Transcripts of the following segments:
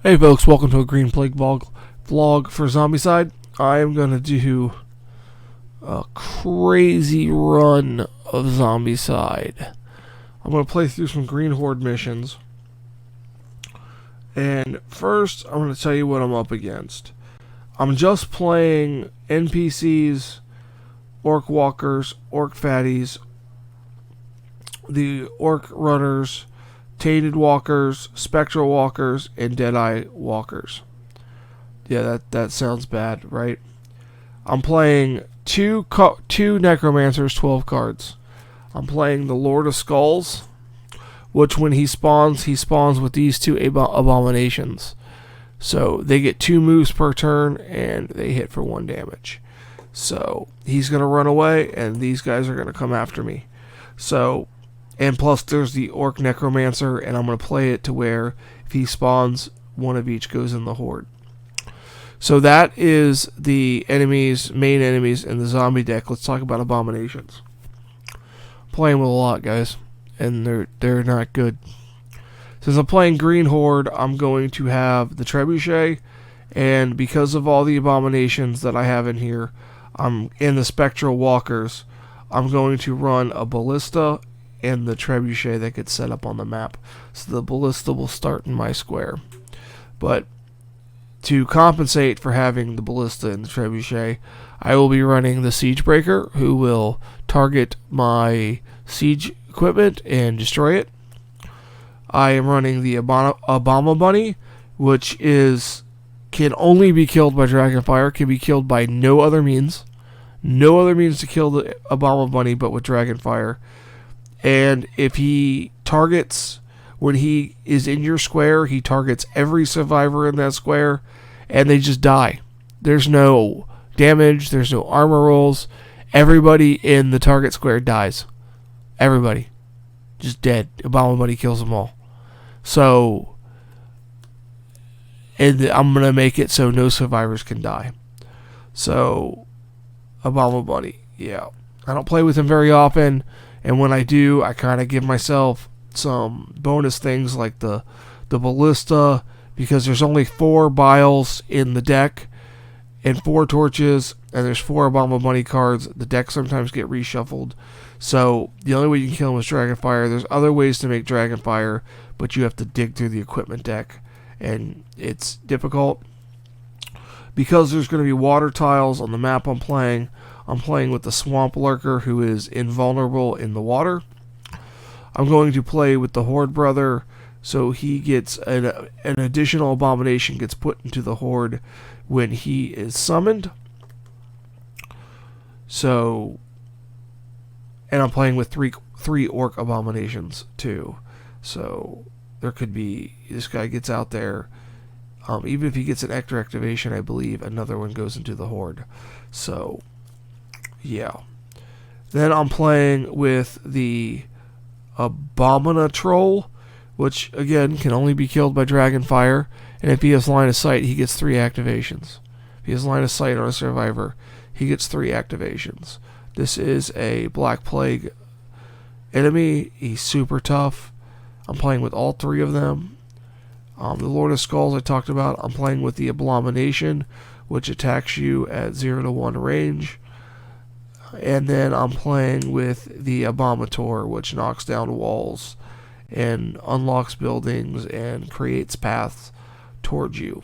Hey folks, welcome to a Green Plague vlog for Zombicide. I am going to do a crazy run of Zombicide. I'm going to play through some Green Horde missions. And first, I'm going to tell you what I'm up against. I'm just playing NPCs, Orc Walkers, Orc Fatties, the Orc Runners, Tainted Walkers, Spectral Walkers, and Deadeye Walkers. Yeah, that sounds bad, right? I'm playing two Necromancers, 12 cards. I'm playing the Lord of Skulls, which when he spawns with these two abominations. So they get 2 moves per turn, and they hit for 1 damage. So he's going to run away, and these guys are going to come after me. So... And plus there's the Orc Necromancer, and I'm going to play it to where if he spawns, one of each goes in the Horde. So that is the main enemies in the zombie deck. Let's talk about abominations. Playing with a lot, guys, and they're not good. Since I'm playing Green Horde, I'm going to have the Trebuchet, and because of all the abominations that I have in here, I'm in the Spectral Walkers, I'm going to run a Ballista and the Trebuchet that gets set up on the map. So the Ballista will start in my square. But to compensate for having the Ballista and the Trebuchet, I will be running the Siegebreaker, who will target my siege equipment and destroy it. I am running the Obama Bunny, which can only be killed by Dragonfire, can be killed by no other means. No other means to kill the Obama Bunny but with Dragonfire. And if he targets, when he is in your square, he targets every survivor in that square, and they just die. There's no damage, there's no armor rolls. Everybody in the target square dies. Everybody. Just dead. Obama Bunny kills them all. So, and I'm going to make it so no survivors can die. So, Obama Bunny, yeah. I don't play with him very often. And when I do, I kind of give myself some bonus things like the Ballista, because there's only 4 Biles in the deck and 4 Torches, and there's 4 Obama Bunny cards. The deck sometimes get reshuffled. So the only way you can kill him is Dragonfire. There's other ways to make Dragonfire, but you have to dig through the equipment deck, and it's difficult. Because there's going to be water tiles on the map I'm playing with the Swamp Lurker, who is invulnerable in the water. I'm going to play with the Horde Brother, so he gets an additional abomination gets put into the Horde when he is summoned. So, and I'm playing with three Orc abominations too. So there could be, this guy gets out there. Even if he gets an extra activation, I believe another one goes into the Horde. So, yeah. Then I'm playing with the Abomina Troll, which, again, can only be killed by Dragonfire. And if he has line of sight, he gets 3 activations. If he has line of sight on a survivor, he gets 3 activations. This is a Black Plague enemy. He's super tough. I'm playing with all 3 of them. The Lord of Skulls I talked about. I'm playing with the Abomination, which attacks you at 0 to 1 range. And then I'm playing with the Abomator, which knocks down walls and unlocks buildings and creates paths towards you.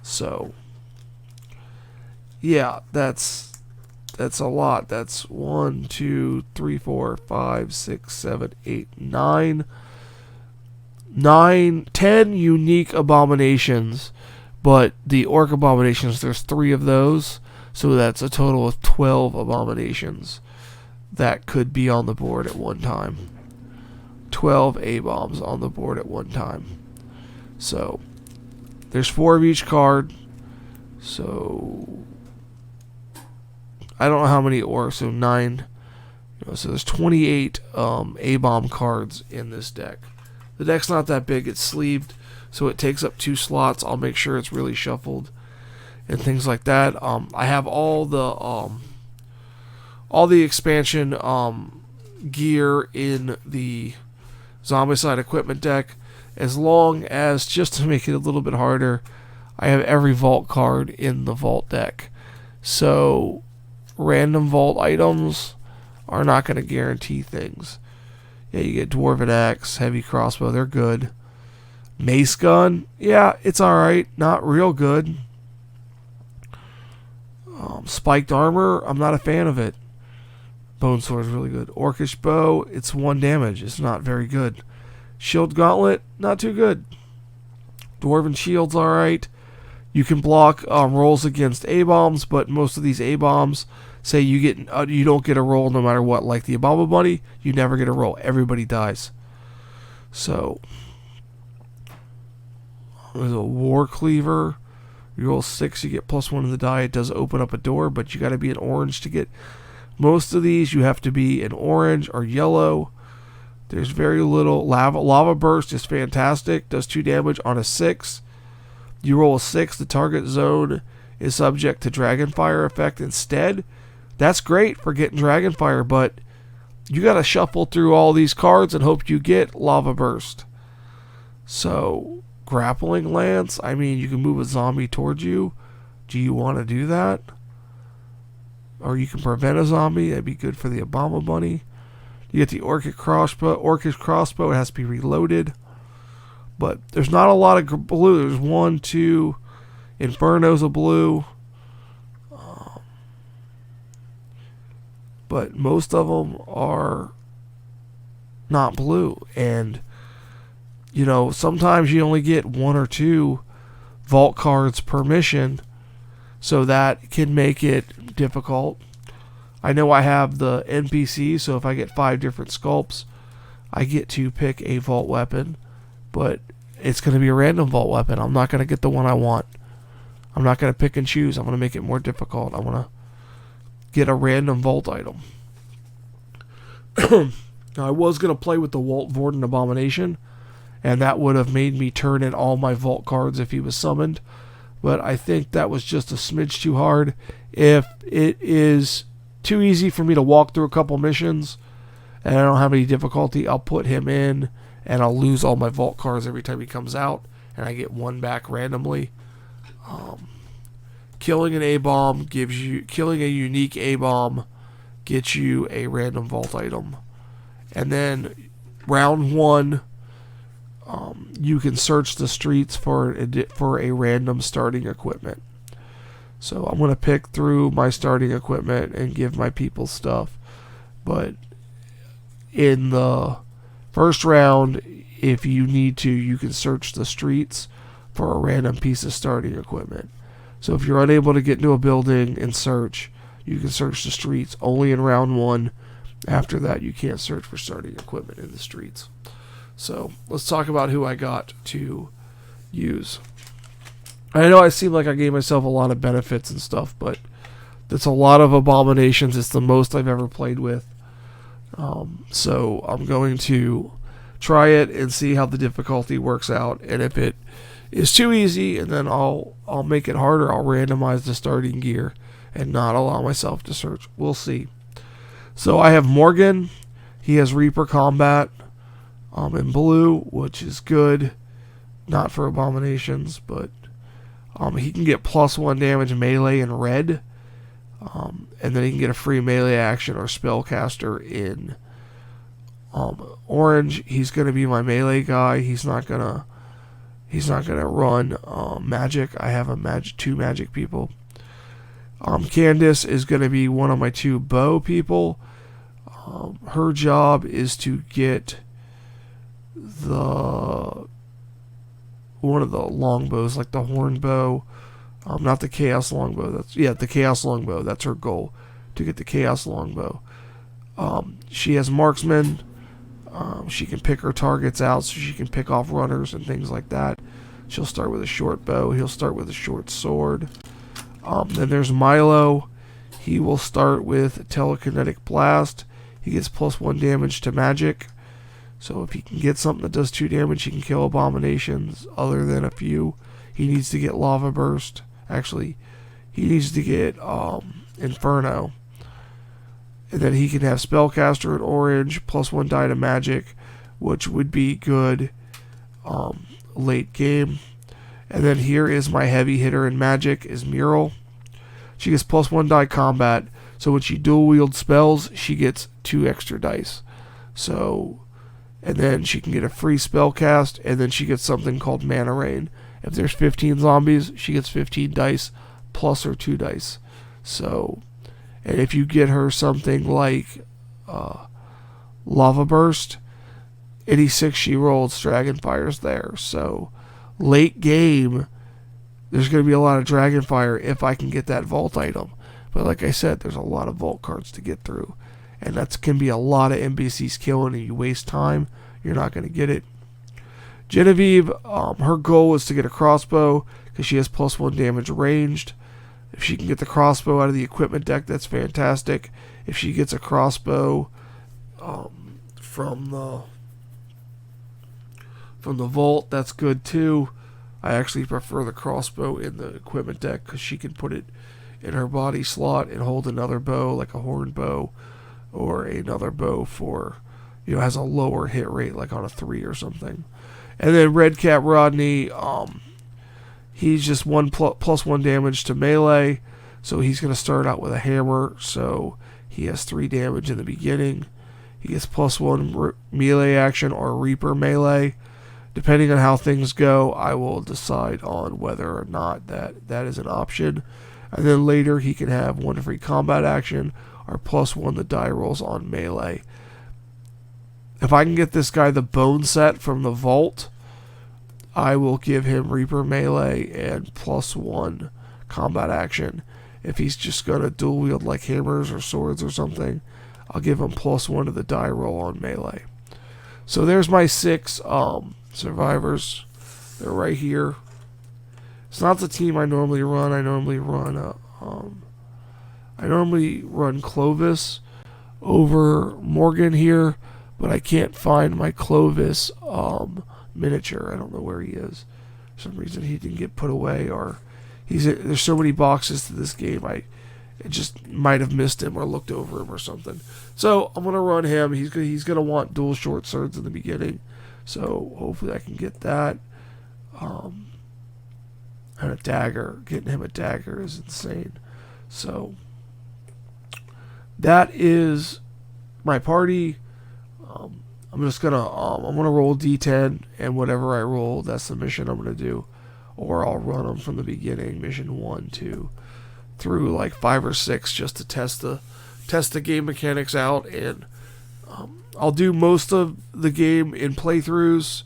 So, yeah, that's a lot. That's 1, 2, 3, 4, 5, 6, 7, 8, 9. 10 unique abominations, but the Orc abominations, there's 3 of those, so that's a total of 12 abominations that could be on the board at one time. 12 A-bombs on the board at one time. So there's 4 of each card, so I don't know how many Orcs, so 9. So there's 28 A-bomb cards in this deck. The deck's not that big. It's sleeved, so it takes up 2 slots. I'll make sure it's really shuffled and things like that. I have all the expansion gear in the Zombicide equipment deck, as long as, just to make it a little bit harder, I have every vault card in the vault deck. So random vault items are not going to guarantee things. Yeah, you get Dwarven Axe, Heavy Crossbow, they're good. Mace Gun, yeah, it's alright, not real good. Spiked Armor, I'm not a fan of it. Bone Sword is really good. Orcish Bow, it's 1 damage, it's not very good. Shield Gauntlet, not too good. Dwarven Shield's alright. You can block rolls against A-bombs, but most of these A-bombs say you don't get a roll no matter what. Like the Obama Bunny, you never get a roll. Everybody dies. So, there's a War Cleaver. You roll 6, you get +1 in the die. It does open up a door, but you got to be an orange to get most of these. You have to be an orange or yellow. There's very little. Lava Burst is fantastic. Does 2 damage on a 6. You roll a 6, the target zone is subject to Dragonfire effect instead. That's great for getting Dragonfire, but you got to shuffle through all these cards and hope you get Lava Burst. So, Grappling Lance, I mean, you can move a zombie towards you. Do you want to do that? Or you can prevent a zombie. That'd be good for the Obama Bunny. You get the Orcish Crossbow. It has to be reloaded. But there's not a lot of blue. There's 1, 2. Inferno's a blue. But most of them are not blue. And, you know, sometimes you only get 1 or 2 vault cards per mission. So that can make it difficult. I know I have the NPC, so if I get 5 different sculpts, I get to pick a vault weapon. But it's going to be a random vault weapon. I'm not going to get the one I want. I'm not going to pick and choose. I'm going to make it more difficult. I want to get a random vault item. Now, I was going to play with the Walt Vorden Abomination, and that would have made me turn in all my vault cards if he was summoned. But I think that was just a smidge too hard. If it is too easy for me to walk through a couple missions, and I don't have any difficulty, I'll put him in, and I'll lose all my vault cards every time he comes out, and I get 1 back randomly. Killing an A-bomb gives you... Killing a unique A-bomb gets you a random vault item. And then, round 1, you can search the streets for a random starting equipment. So I'm going to pick through my starting equipment and give my people stuff. But in the first round, if you need to, you can search the streets for a random piece of starting equipment. So if you're unable to get into a building and search, you can search the streets only in round 1. After that, you can't search for starting equipment in the streets. So let's talk about who I got to use. I know I seem like I gave myself a lot of benefits and stuff, but that's a lot of abominations. It's the most I've ever played with. So I'm going to try it and see how the difficulty works out. And if it is too easy, and then I'll make it harder. I'll randomize the starting gear and not allow myself to search. We'll see. So I have Morgan. He has Reaper Combat in blue, which is good. Not for abominations, but he can get +1 damage melee in red. And then he can get a free melee action or spellcaster in orange. He's going to be my melee guy. He's not gonna run magic. I have 2 magic people. Candace is going to be one of my 2 bow people. Her job is to get one of the longbows, like the horn bow. Not the chaos longbow. The chaos longbow. That's her goal, to get the chaos longbow. She has marksman. She can pick her targets out, so she can pick off runners and things like that. She'll start with a short bow. He'll start with a short sword. Then there's Milo. He will start with telekinetic blast. He gets +1 damage to magic. So if he can get something that does 2 damage, he can kill abominations other than a few. He needs to get lava burst. Actually, he needs to get Inferno. And then he can have Spellcaster in orange, +1 die to magic, which would be good late game. And then here is my heavy hitter in Magic, is Mural. She gets +1 die combat, so when she dual wield spells, she gets 2 extra dice. So, and then she can get a free spell cast, and then she gets something called Mana Rain. If there's 15 zombies, she gets 15 dice plus her 2 dice. So, and if you get her something like Lava Burst, any 6 she rolls, Dragonfire's there. So, late game, there's going to be a lot of Dragonfire if I can get that Vault item. But like I said, there's a lot of Vault cards to get through. And that can be a lot of NPCs killing, and you waste time, you're not going to get it. Genevieve, her goal is to get a crossbow, because she has +1 damage ranged. If she can get the crossbow out of the equipment deck, that's fantastic. If she gets a crossbow from the vault, that's good too. I actually prefer the crossbow in the equipment deck because she can put it in her body slot and hold another bow, like a horn bow, or another bow for, has a lower hit rate, like on a 3 or something. And then Red Cap Rodney, he's just +1 damage to melee, so he's going to start out with a hammer, so he has 3 damage in the beginning. He gets +1 melee action or Reaper melee. Depending on how things go, I will decide on whether or not that is an option. And then later he can have 1 free combat action or +1 the die rolls on melee. If I can get this guy the bone set from the vault, I will give him Reaper melee and +1 combat action. If he's just going to dual wield like hammers or swords or something, I'll give him +1 to the die roll on melee. So there's my 6 survivors. They're right here. It's not the team I normally run. I normally run Clovis over Morgan here, but I can't find my Clovis miniature. I don't know where he is. For some reason he didn't get put away, or there's so many boxes to this game. I just might have missed him or looked over him or something. So I'm gonna run him. He's gonna want dual short swords in the beginning. So hopefully I can get that. And a dagger. Getting him a dagger is insane. So that is my party. I'm just gonna I'm gonna roll D10, and whatever I roll, that's the mission I'm gonna do. Or I'll run them from the beginning, mission 1, 2, through like 5 or 6, just to test the game mechanics out. And I'll do most of the game in playthroughs.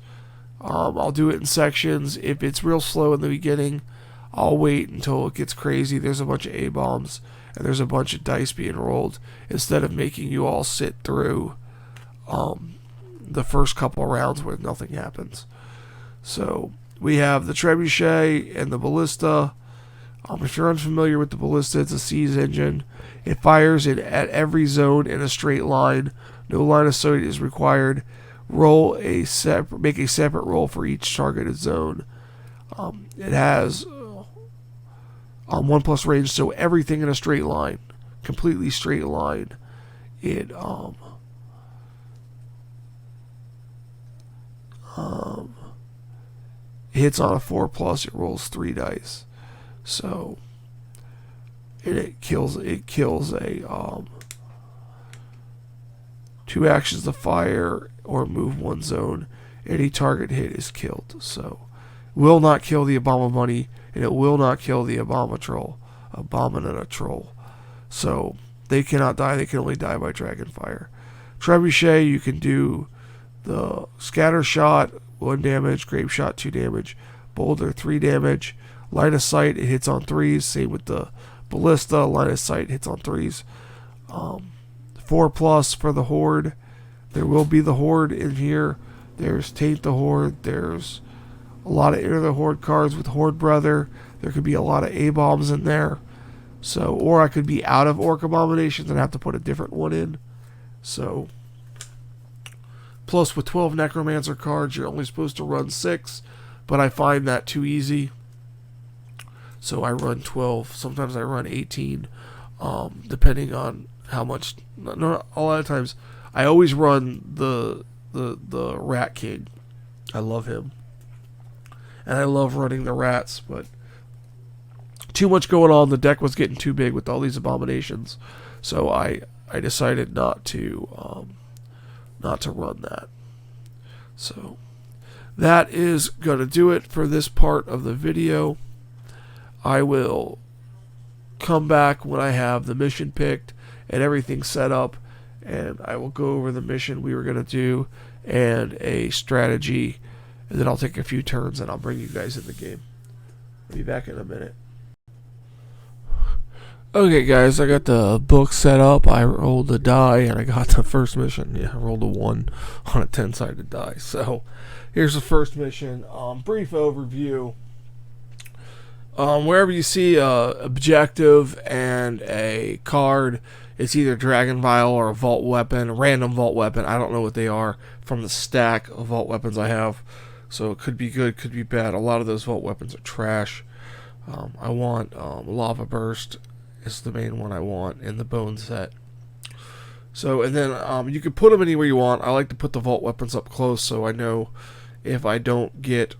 I'll do it in sections. If it's real slow in the beginning, I'll wait until it gets crazy. There's a bunch of A-bombs and there's a bunch of dice being rolled, instead of making you all sit through the first couple rounds where nothing happens. So we have the Trebuchet and the Ballista. If you're unfamiliar with the Ballista, it's a siege engine. It fires at every zone in a straight line. No line of sight is required. Make a separate roll for each targeted zone. It has 1+ range, so everything in a straight line, completely straight line. It hits on a 4+. It rolls 3 dice. So, and it kills a 2 actions to fire or move 1 zone. Any target hit is killed. So, will not kill the Obama Bunny, and it will not kill the Abominant Troll. So, they cannot die. They can only die by Dragonfire. Trebuchet, you can do the Scatter Shot, 1 damage, Grape Shot, 2 damage, Boulder, 3 damage. Line of Sight, it hits on 3s. Same with the Ballista. Line of Sight hits on 3s. 4+ for the Horde. There will be the Horde in here. There's Taint the Horde. There's a lot of Enter the Horde cards with Horde Brother. There could be a lot of A-bombs in there. So, or I could be out of Orc Abominations and have to put a different one in. So, plus with 12 Necromancer cards, you're only supposed to run 6, but I find that too easy. So I run 12. Sometimes I run 18, depending on how much. No, a lot of times, I always run the Rat King. I love him. and I love running the rats, but too much going on. The deck was getting too big with all these abominations, so I decided not to run that. So that is going to do it for this part of the video. I will come back when I have the mission picked and everything set up, and I will go over the mission we were going to do and a strategy, and then I'll take a few turns and I'll bring you guys in the game. I'll be back in a minute. Okay guys, I got the book set up. I rolled a die and I got the first mission. Yeah, I rolled a 1 on a 10-sided die. So here's the first mission. Brief overview. Wherever you see a objective and a card, it's either Dragon Vial or a Vault Weapon, a random Vault Weapon. I don't know what they are from the stack of Vault Weapons I have. So it could be good, could be bad. A lot of those Vault Weapons are trash. I want Lava Burst is the main one I want in the bone set. So, and then you can put them anywhere you want. I like to put the Vault Weapons up close so I know if I don't get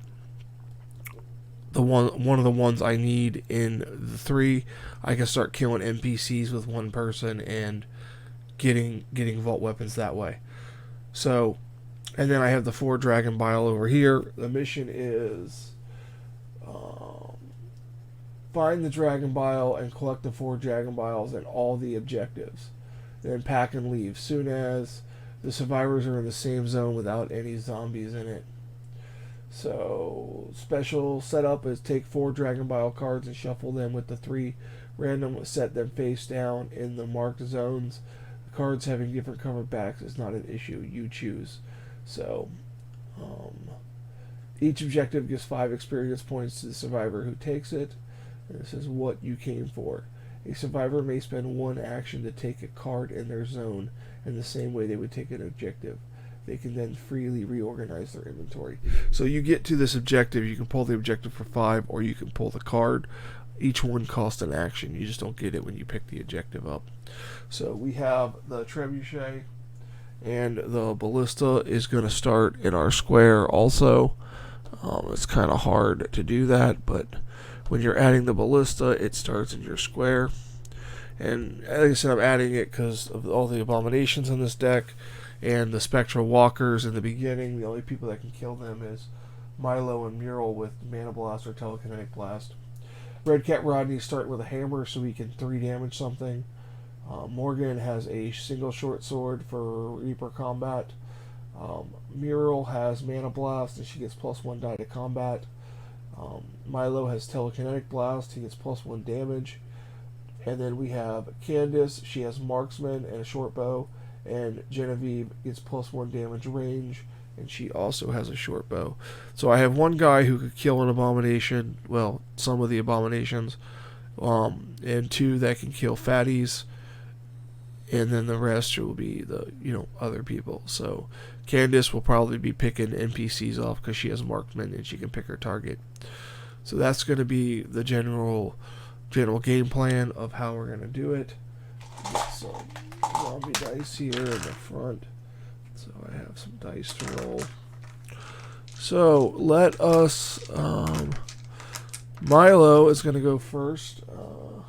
the one of the ones I need in the 3, I can start killing NPCs with one person and getting Vault Weapons that way. So, and then I have the 4 Dragon Bile over here. The mission is find the Dragon Bile and collect the 4 Dragon Biles and all the objectives. Then pack and leave. Soon as the survivors are in the same zone without any zombies in it. So, special setup is take 4 Dragon Bile cards and shuffle them with the 3 random, set them face down in the marked zones. The cards having different covered backs is not an issue. You choose. So, each objective gives 5 experience points to the survivor who takes it. And this is what you came for. A survivor may spend 1 action to take a card in their zone in the same way they would take an objective. They can then freely reorganize their inventory. So you get to this objective, you can pull the objective for 5, or you can pull the card. Each one costs an action. You just don't get it when you pick the objective up. So we have the Trebuchet, and the Ballista is going to start in our square also. It's kind of hard to do that, but when you're adding the Ballista, it starts in your square. And like I said, I'm adding it because of all the abominations in this deck and the Spectral Walkers in the beginning. The only people that can kill them is Milo and Mural with Mana Blast or Telekinetic Blast. Red Cat Rodney start with a hammer so he can 3 damage something. Morgan has a single short sword for Reaper combat. Mural has Mana Blast and she gets +1 die to combat. Milo has Telekinetic Blast, he gets +1 damage. And then we have Candace, she has Marksman and a short bow. And Genevieve gets +1 damage range, and she also has a short bow. So I have one guy who could kill an abomination, well, some of the abominations, and 2 that can kill fatties, and then the rest will be the other people. So Candace will probably be picking NPCs off because she has Marksman and she can pick her target. So that's going to be the general game plan of how we're going to do it. Get some zombie dice here in the front, so I have some dice to roll. So let us Milo is going to go first. I'll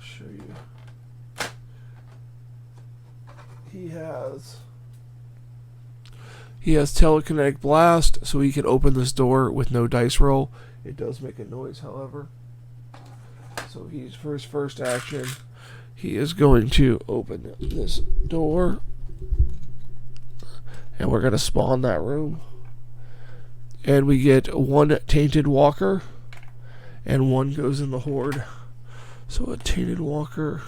show you. He has Telekinetic Blast, so he can open this door with no dice roll. It does make a noise, however. So he's for his first action, he is going to open this door, and we're going to spawn that room. And we get 1 Tainted Walker, and 1 goes in the Horde. So a Tainted Walker,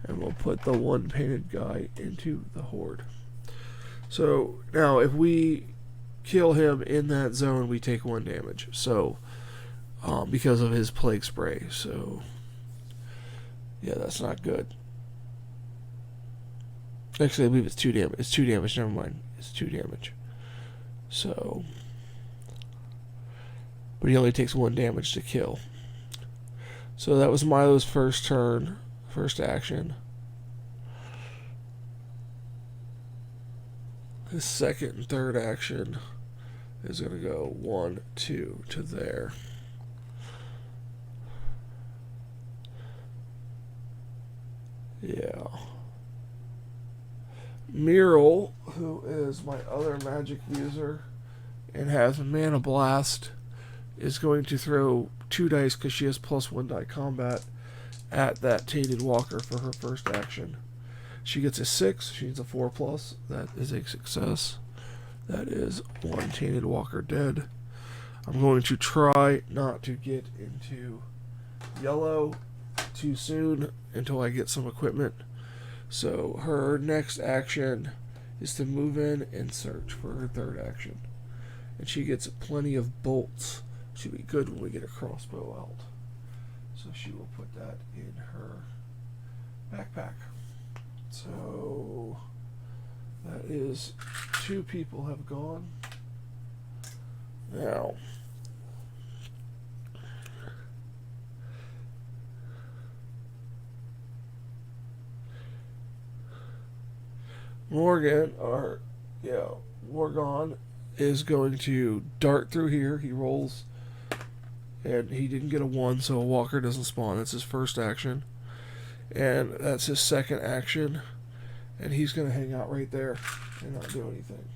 and we'll put the 1 painted guy into the Horde. So now if we kill him in that zone, we take 1 damage. So because of his Plague Spray. So yeah, that's not good. Actually, I believe it's 2 damage. It's 2 damage. Never mind. It's 2 damage. So, but he only takes 1 damage to kill. So that was Milo's first turn, first action. His second and third action is going to go 1, 2 to there. Yeah. Muriel, who is my other magic user and has Mana Blast, is going to throw 2 dice because she has +1 die combat at that Tainted Walker for her first action. She gets a 6. She needs a 4+. That is a success. That is 1 Tainted Walker dead. I'm going to try not to get into yellow too soon until I get some equipment. So her next action is to move in and search for her third action. And she gets plenty of bolts. Should be good when we get a crossbow out. So she will put that in her backpack. So that is 2 people have gone. Now, Morgan is going to dart through here. He rolls, and he didn't get a 1, so a walker doesn't spawn. That's his first action, and that's his second action, and he's going to hang out right there and not do anything.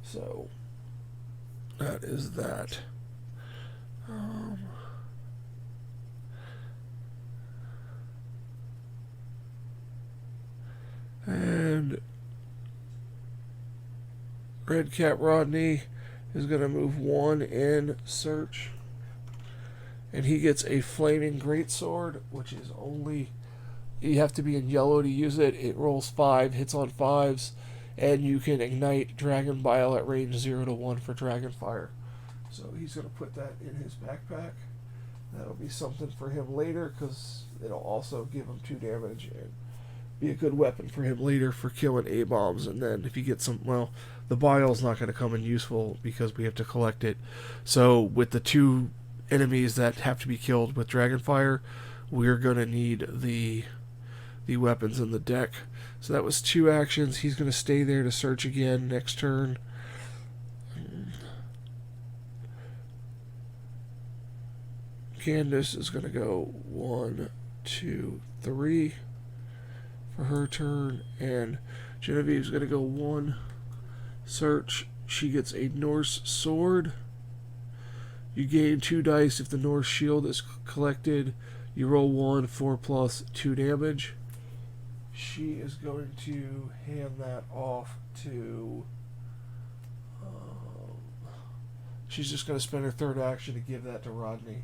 So that is that. And Red Cap Rodney is going to move 1 in search. And he gets a Flaming Greatsword, which is only... You have to be in yellow to use it. It rolls 5, hits on 5s, and you can ignite Dragon Bile at range 0 to 1 for Dragonfire. So he's going to put that in his backpack. That'll be something for him later, because it'll also give him 2 damage and be a good weapon for him later for killing A-bombs. And then if you get some, well, the bile's not going to come in useful because we have to collect it. So with the 2 enemies that have to be killed with Dragonfire, we're going to need the weapons in the deck. So that was 2 actions. He's going to stay there to search again next turn. Candace is going to go 1, 2, 3 for her turn, and Genevieve's going to go 1 search. She gets a Norse sword. You gain 2 dice if the Norse shield is collected. You roll 1, 4+, 2 damage. She is going to hand that off to... she's just going to spend her third action to give that to Rodney.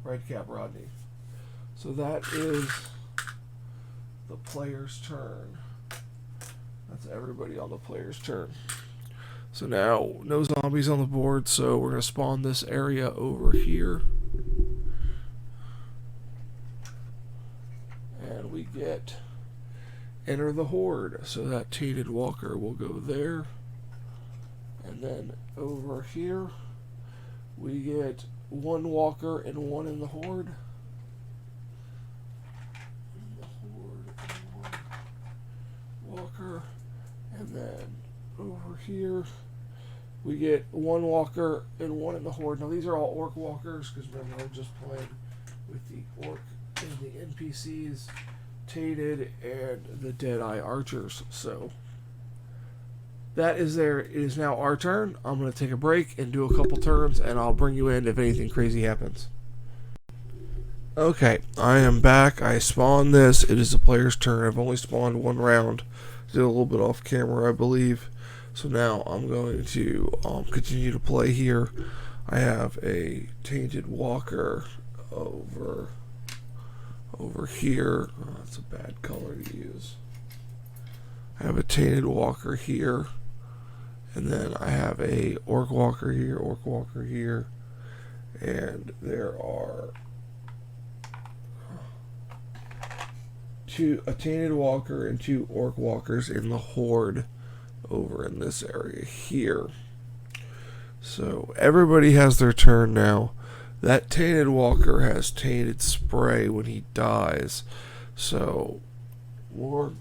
Red Cap Rodney. So that is the player's turn. That's everybody on the player's turn. So now, no zombies on the board, so we're going to spawn this area over here. And we get Enter the Horde. So that Tainted Walker will go there. And then over here, we get 1 Walker and 1 in the Horde. Walker, and then over here we get 1 Walker and 1 in the Horde. Now these are all Orc Walkers because remember we're just playing with the Orc and the NPCs, Tainted, and the Deadeye Archers. So that is there. It is now our turn. I'm going to take a break and do a couple turns, and I'll bring you in if anything crazy happens. Okay, I am back. I spawned this. It is the player's turn. I've only spawned 1 round. Did a little bit off camera, I believe. So now I'm going to continue to play here. I have a Tainted Walker over here. Oh, that's a bad color to use. I have a Tainted Walker here. And then I have a Orc Walker here, and there are a Tainted Walker and 2 Orc Walkers in the Horde over in this area here. So everybody has their turn now. That Tainted Walker has Tainted Spray when he dies. So I'm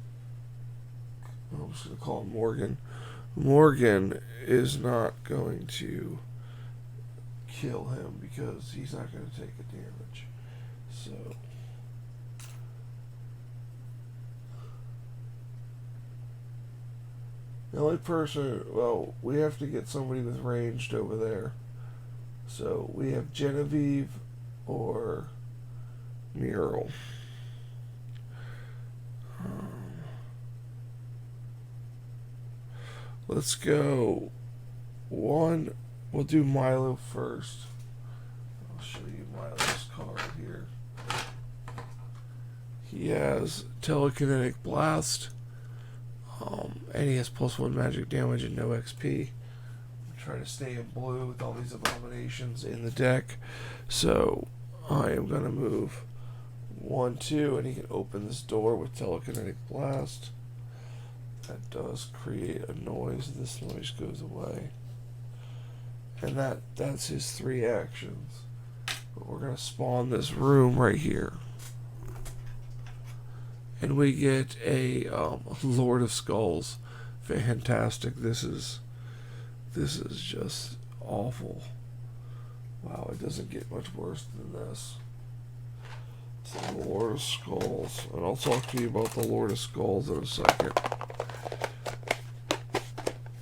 just going to call him Morgan. Morgan is not going to kill him because he's not going to take a damage. So the only person, well, we have to get somebody with ranged over there. So we have Genevieve or Mural. Let's go one. We'll do Milo first. I'll show you Milo's card here. He has Telekinetic Blast, and he has +1 magic damage and no XP. Try to stay in blue with all these abominations in the deck. So I am going to move 1, 2, and he can open this door with Telekinetic Blast. That does create a noise. This noise goes away. And that's his 3 actions. But we're going to spawn this room right here. And we get a Lord of Skulls. Fantastic. This is just awful. Wow, it doesn't get much worse than this. It's the Lord of Skulls. And I'll talk to you about the Lord of Skulls in a second.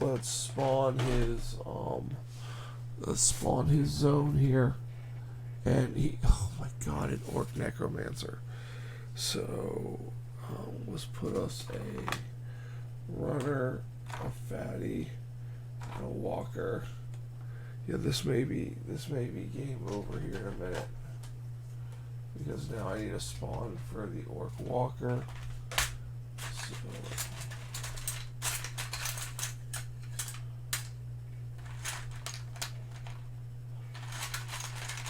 Let's spawn his zone here. And he, oh my god, an Orc Necromancer. So let's put us a runner, a fatty, and a walker. Yeah, this may be game over here in a minute. Because now I need a spawn for the Orc Walker.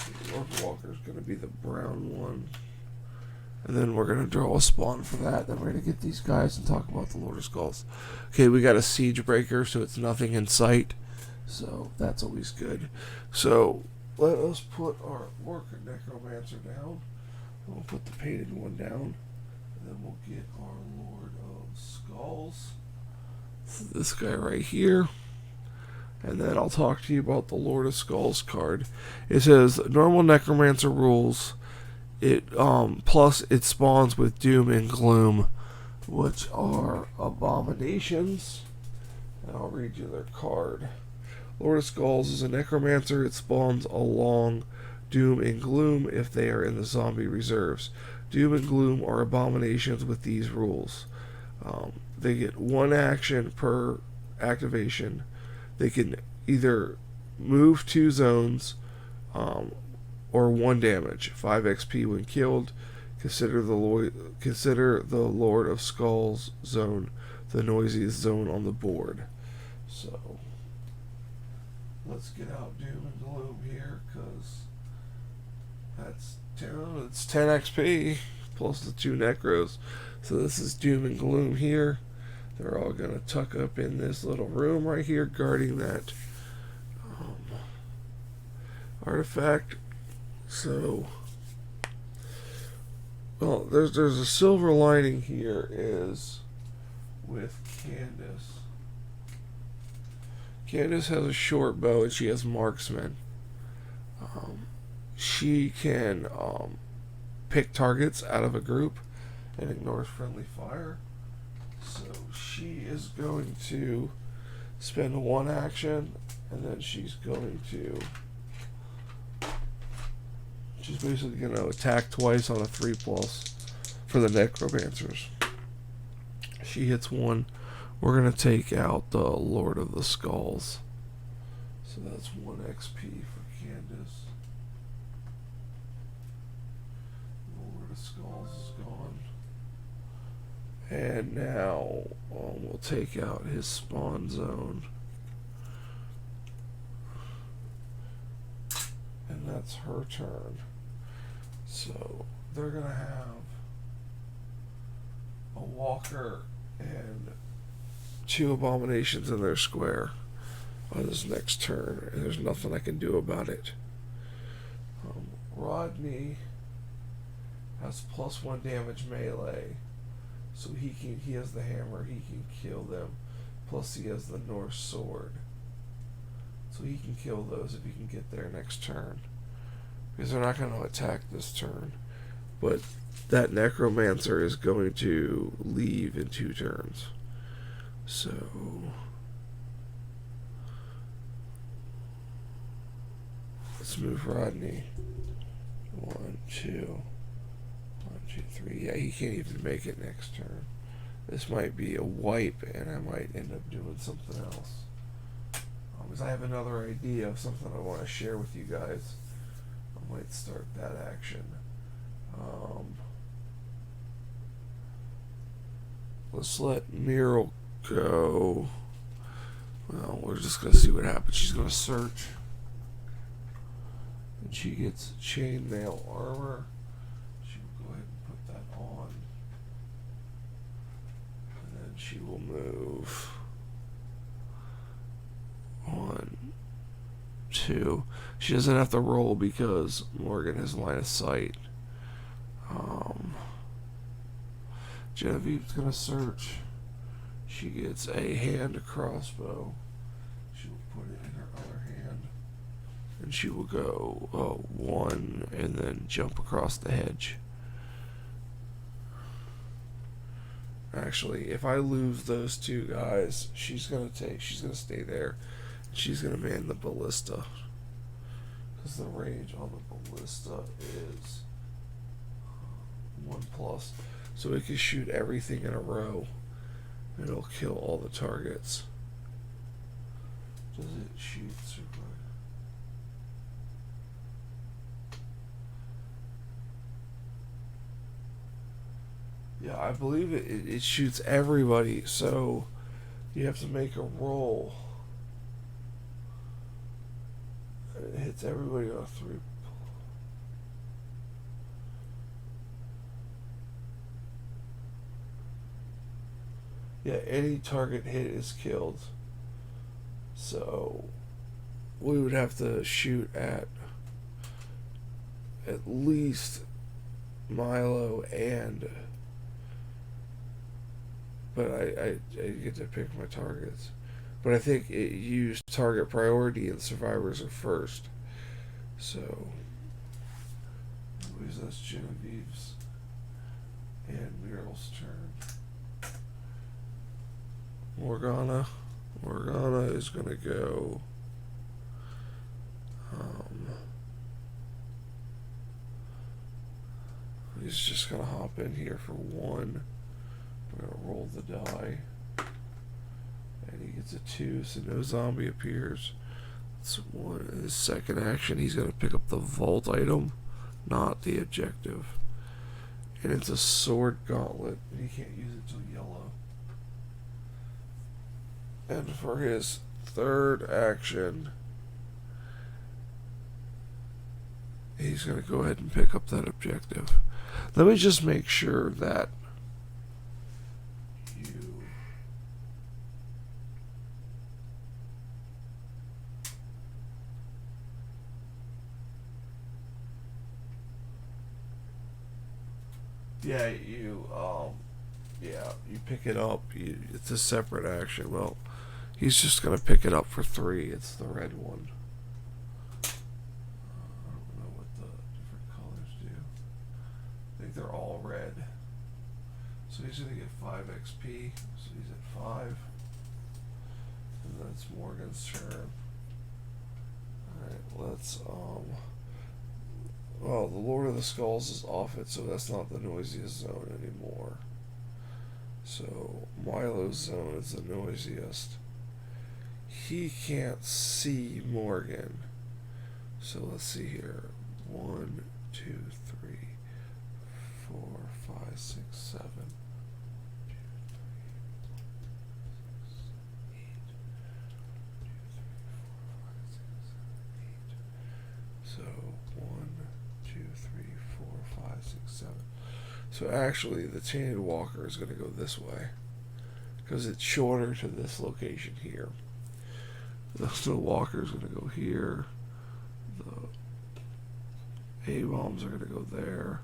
So the Orc Walker is going to be the brown one. And then we're going to draw a spawn for that. Then we're going to get these guys and talk about the Lord of Skulls. Okay, we got a Siege Breaker, so it's nothing in sight. So that's always good. So let us put our Orc Necromancer down. We'll put the painted one down. And then we'll get our Lord of Skulls. So this guy right here. And then I'll talk to you about the Lord of Skulls card. It says normal Necromancer rules. It plus it spawns with Doom and Gloom, which are abominations. And I'll read you their card. Lord of Skulls is a Necromancer. It spawns along Doom and Gloom if they are in the zombie reserves. Doom and Gloom are abominations with these rules. They get 1 action per activation. They can either move 2 zones or 1 damage, 5 XP when killed. Consider the Lord of Skulls zone the noisiest zone on the board. So let's get out Doom and Gloom here, because it's 10 XP plus the 2 Necros. So this is Doom and Gloom here. They're all going to tuck up in this little room right here, guarding that artifact. So, well, there's a silver lining here is with Candace. Candace has a short bow and she has marksman. She can pick targets out of a group and ignores friendly fire. So she is going to spend 1 action, and then she's basically going to attack twice on a 3+ for the Necromancers. She hits 1. We're going to take out the Lord of the Skulls. So that's 1 XP for Candace. Lord of Skulls is gone. And now we'll take out his spawn zone. And that's her turn. So they're going to have a walker and 2 abominations in their square on this next turn. And there's nothing I can do about it. Rodney has +1 damage melee. So he has the hammer, he can kill them. Plus he has the Norse sword. So he can kill those if he can get there next turn. Because they're not going to attack this turn. But that necromancer is going to leave in 2 turns. So let's move Rodney. 1, 2. 1, 2, 3. Yeah, he can't even make it next turn. This might be a wipe, and I might end up doing something else. Because I have another idea of something I want to share with you guys. I might start that action. Let's let Muriel go. Well, we're just going to see what happens. She's going to search. And she gets chainmail armor. She will go ahead and put that on. And then she will move. 1, 2. She doesn't have to roll because Morgan has line of sight. Genevieve's gonna search. She gets a hand crossbow. She will put it in her other hand. And she will go 1 and then jump across the hedge. Actually, if I lose those 2 guys, she's gonna stay there. She's gonna man the ballista. Because the range on the ballista is 1+. So it can shoot everything in a row. And it'll kill all the targets. Does it shoot super? Yeah, I believe it shoots everybody. So you have to make a roll. It hits everybody on 3. Yeah, any target hit is killed. So we would have to shoot at least Milo and... But I get to pick my targets. But I think it used target priority and survivors are first. So, that's Genevieve's and Muriel's turn. Morgana is going to go... he's just going to hop in here for 1. We're going to roll the die. And he gets a 2, so no zombie appears. That's 1. His second action, he's going to pick up the vault item, not the objective. And it's a sword gauntlet, and he can't use it till yellow. And for his third action, he's going to go ahead and pick up that objective. Let me just make sure that you pick it up. It's a separate action. Well, he's just going to pick it up for 3. It's the red one. I don't know what the different colors do. I think they're all red. So he's going to get 5 XP. So he's at 5. And then it's Morgan's turn. Alright, let's, well, the Lord of the Skulls is off it, so that's not the noisiest zone anymore. So Milo's zone is the noisiest. He can't see Morgan. So let's see here. 1, 2, 3, 4, 5, 6, 7. 2, 3, 4, 6, 8. 2, 3, 4, 5, 6, 7, 8. So 1, 2, 3, 4, 5, 6, 7. So actually, the Tainted Walker is going to go this way, because it's shorter to this location here. The Walker is going to go here. The A-bombs are going to go there,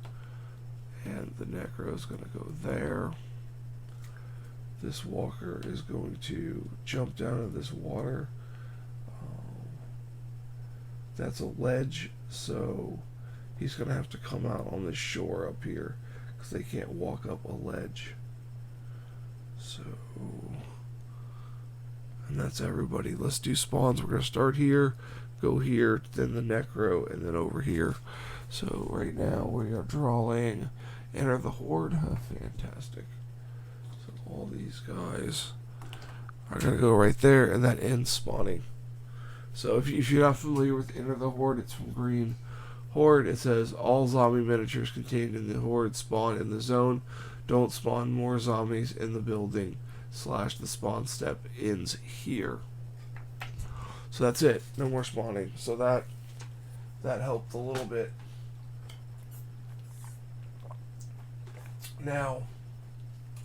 and the Necro is going to go there. This walker is going to jump down into this water. That's a ledge, so he's going to have to come out on the shore up here because they can't walk up a ledge. So, and that's everybody. Let's do spawns. We're going to start here, go here, then the necro, and then over here. So right now we are drawing Enter the Horde. Fantastic. So all these guys are going to go right there, and that ends spawning. So if you're not familiar with Enter the Horde, it's from Green Horde. It says all zombie miniatures contained in the Horde spawn in the zone. Don't spawn more zombies in the building. / the spawn step ends here. So that's it. No more spawning. So that helped a little bit. Now,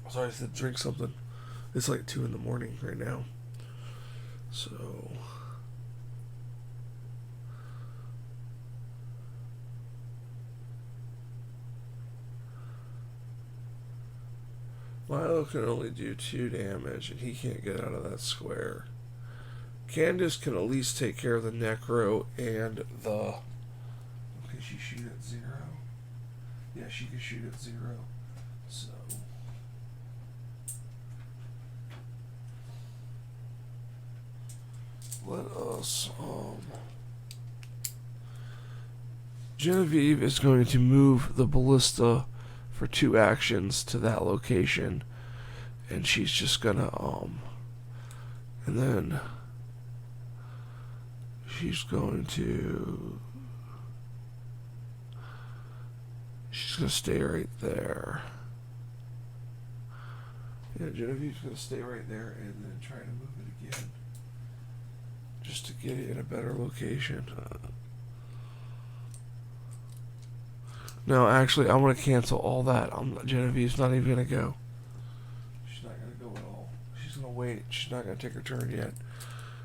sorry, I said drink something. It's like 2 in the morning right now. So Milo can only do 2 damage, and he can't get out of that square. Candace can at least take care of the necro and the... Can she shoot at 0? Yeah, she can shoot at 0. So... let us... Genevieve is going to move the ballista for 2 actions to that location, and she's just gonna and then she's gonna stay right there. Yeah, Genevieve's gonna stay right there and then try to move it again just to get it in a better location. No, actually, I'm going to cancel all that. Genevieve's not even going to go. She's not going to go at all. She's going to wait. She's not going to take her turn yet.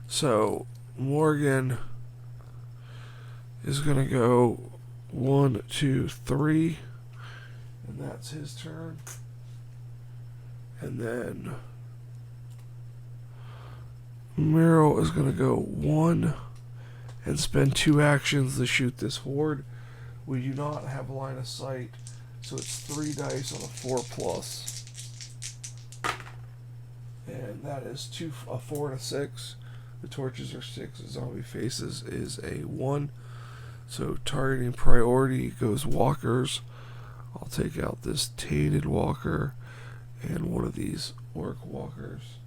So, Morgan is going to go 1, 2, 3. And that's his turn. And then Meryl is going to go 1 and spend 2 actions to shoot this horde. We do not have a line of sight, so it's 3 dice on a 4+. And that is a 4 and a 6. The torches are 6. The zombie faces is a 1. So targeting priority goes walkers. I'll take out this tainted walker and one of these orc walkers.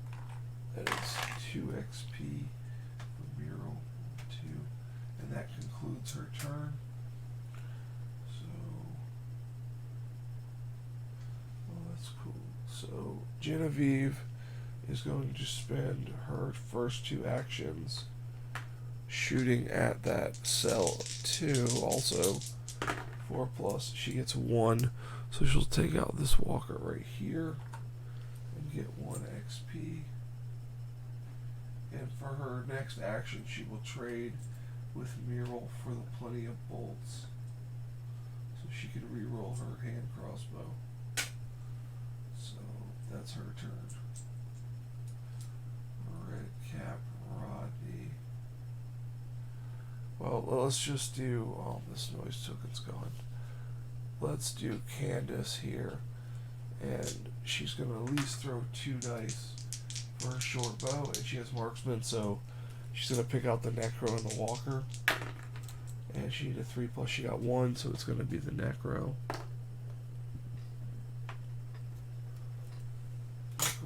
That is 2 XP for Miro 2. And that concludes her turn. So Genevieve is going to spend her first 2 actions shooting at that cell 2. Also 4+. She gets 1, so she'll take out this walker right here and get 1 XP. And for her next action, she will trade with Muriel for the plenty of bolts, so she can reroll her hand crossbow. That's her turn. Red Cap Rodney. Well, let's just do... this noise token's gone. Let's do Candace here. And she's going to at least throw 2 dice for her short bow. And she has marksman, so she's going to pick out the necro and the walker. And she needed 3+. She got 1, so it's going to be the necro.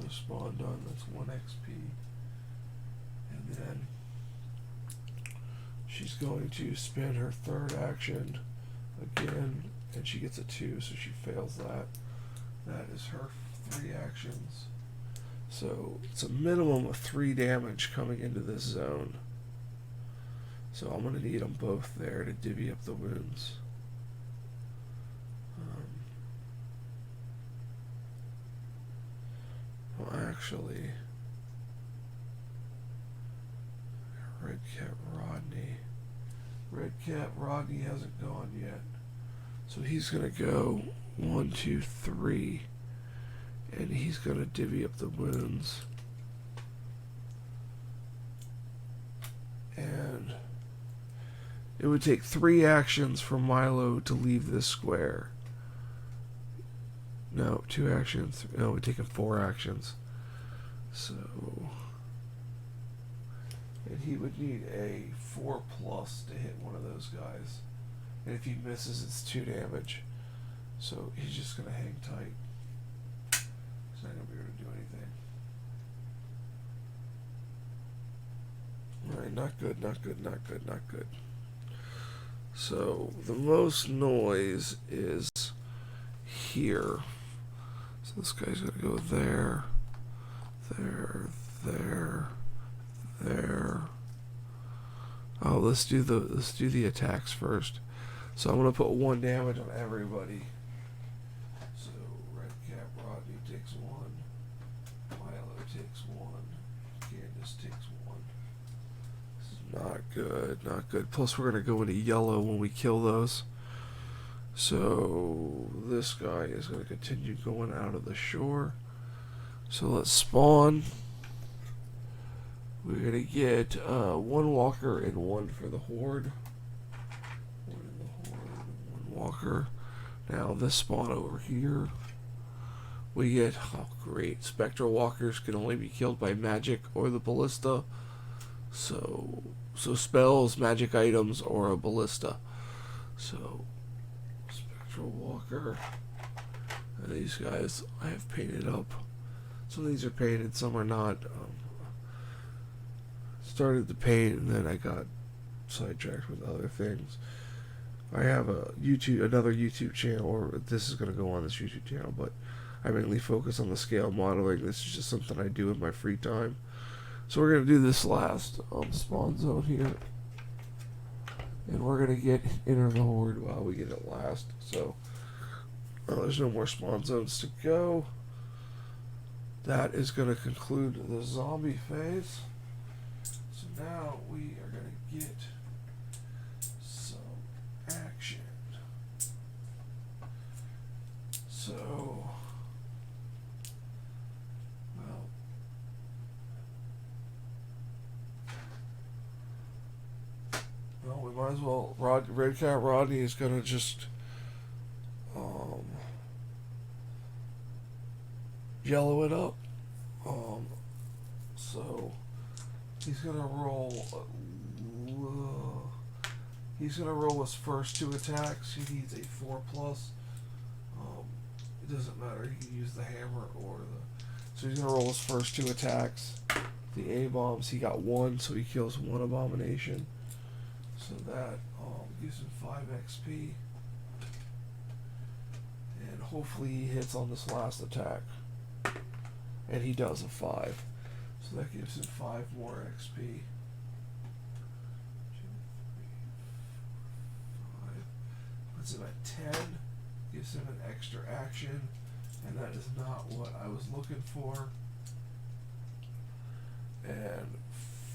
Spawn done, that's 1 XP. And then she's going to spend her 3rd action again, and she gets a 2, so she fails that. That is her 3 actions. So it's a minimum of 3 damage coming into this zone. So I'm going to need them both there to divvy up the wounds. Well, actually, Red Cat Rodney. Red Cat Rodney hasn't gone yet. So he's going to go 1, 2, 3. And he's going to divvy up the wounds. And it would take 3 actions for Milo to leave this square. No, 2 actions. No, it would take him 4 actions. So, and he would need a 4+ to hit one of those guys. And if he misses, it's 2 damage. So he's just going to hang tight. He's not going to be able to do anything. Alright, not good, not good, not good, not good. So the most noise is here. So this guy's going to go there, there, there, there. Oh, let's do the attacks first. So I'm going to put 1 damage on everybody. So Red Cap Rodney takes 1. Milo takes 1. Candace takes 1. This is not good, not good. Plus we're going to go into yellow when we kill those. So this guy is going to continue going out of the shore. So let's spawn. We're going to get 1 walker and 1 for the horde. 1 in the horde and 1 walker. Now this spawn over here. We get, oh great, spectral walkers can only be killed by magic or the ballista. So spells, magic items, or a ballista. So spectral walker. And these guys I have painted up. Some of these are painted, some are not. Started to paint and then I got sidetracked with other things. I have another YouTube channel, or this is going to go on this YouTube channel, but I mainly focus on the scale modeling. This is just something I do in my free time. So we're going to do this last spawn zone here. And we're going to get enter the horde while we get it last. So there's no more spawn zones to go. That is going to conclude the zombie phase. So now we are going to get some action. So, well, we might as well. Red Cat Rodney is going to just yellow it up. So he's gonna roll. He's gonna roll his first 2 attacks. He needs a 4+. It doesn't matter. He can use the hammer or the. So he's gonna roll his first 2 attacks. The A bombs. He got 1, so he kills 1 abomination. So that gives him 5 XP. And hopefully he hits on this last attack. And he does a 5. So that gives him 5 more XP. 2, 3, 4, 5. Puts him at 10. Gives him an extra action. And that is not what I was looking for. And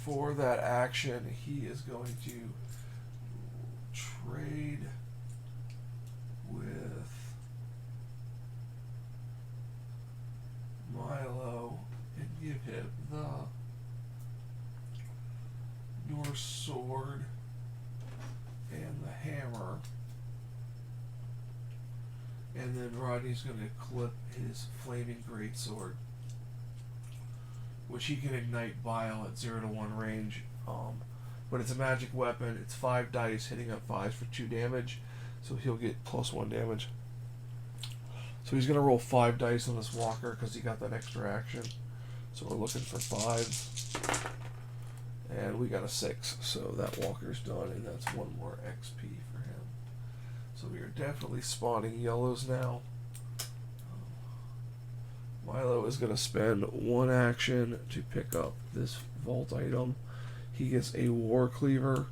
for that action, he is going to trade with Milo and give him the Norse sword and the hammer. And then Rodney's going to clip his flaming greatsword, which he can ignite bile at 0 to 1 range. But it's a magic weapon. It's 5 dice, hitting up 5s for 2 damage. So he'll get +1 damage. So he's going to roll 5 dice on this walker because he got that extra action. So we're looking for 5s. And we got a 6. So that walker's done, and that's 1 more XP for him. So we are definitely spawning yellows now. Milo is going to spend 1 action to pick up this vault item. He gets a war cleaver.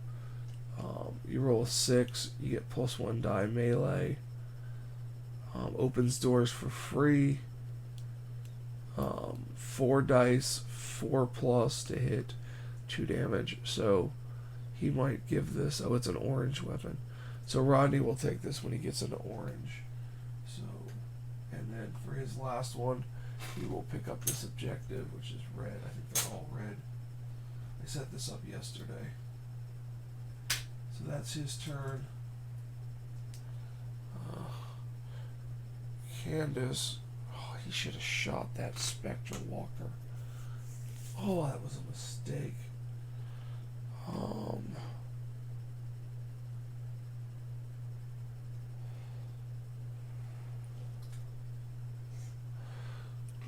You roll a 6, you get +1 die melee. Opens doors for free. 4 dice, 4+ to hit 2 damage. So he might give this. Oh, it's an orange weapon. So Rodney will take this when he gets into orange. So, and then for his last one, he will pick up this objective, which is red. I think they're all red. I set this up yesterday. So that's his turn. Candace, oh, he should have shot that Spectral Walker. Oh, that was a mistake.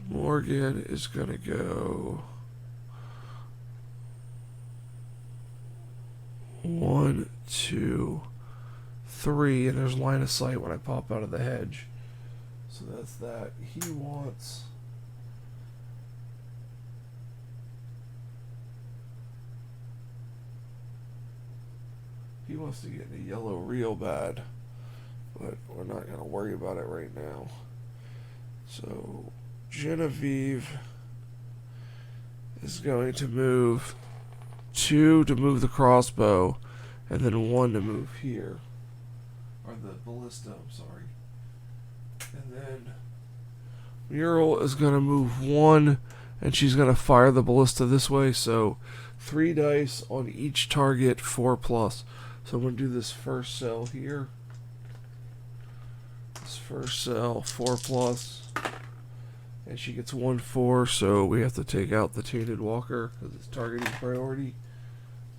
Morgan is gonna go 1, 2, 3, and there's line of sight when I pop out of the hedge. So that's that. He wants to get in a yellow real bad, but we're not gonna worry about it right now. So Genevieve is going to move 2 to move the crossbow, and then 1 to move here, or the ballista, I'm sorry. And then Mural is going to move 1, and she's going to fire the ballista this way, so 3 dice on each target, 4+. So I'm going to do this first cell here. This first cell, 4+. And she gets 1, 4, so we have to take out the Tainted Walker because it's targeting priority.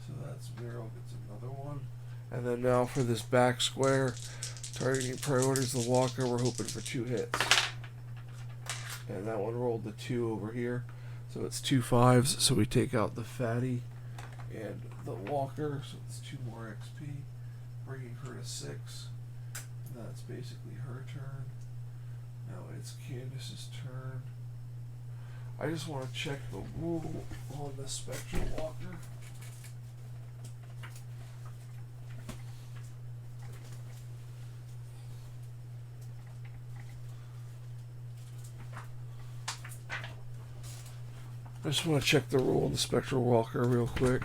So that's Mural gets another 1. And then now for this back square, targeting priority is the Walker. We're hoping for 2 hits. And that one rolled the 2 over here. So it's 2 5s, so we take out the Fatty and the Walker, so it's 2 more XP, bringing her to 6. And that's basically her turn. Now it's Candace's turn. I just want to check the rule on the Spectral Walker. I just want to check the rule on the Spectral Walker real quick.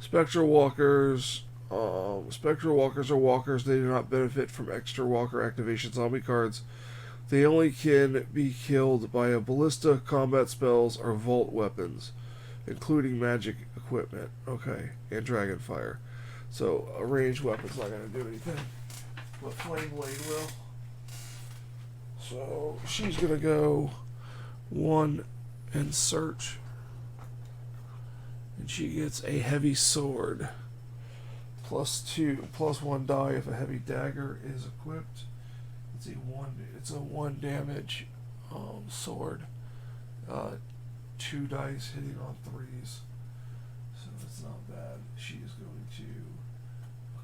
Spectral Walkers are walkers. They do not benefit from extra walker activation zombie cards. They only can be killed by a ballista, combat spells, or vault weapons, including magic equipment. Okay, and Dragonfire. So a ranged weapon's not going to do anything, but Flame Blade will. So she's going to go 1 and search. And she gets a heavy sword. +1 die if a heavy dagger is equipped. It's a 1 damage sword. 2 dice hitting on 3s. So it's not bad. She is going to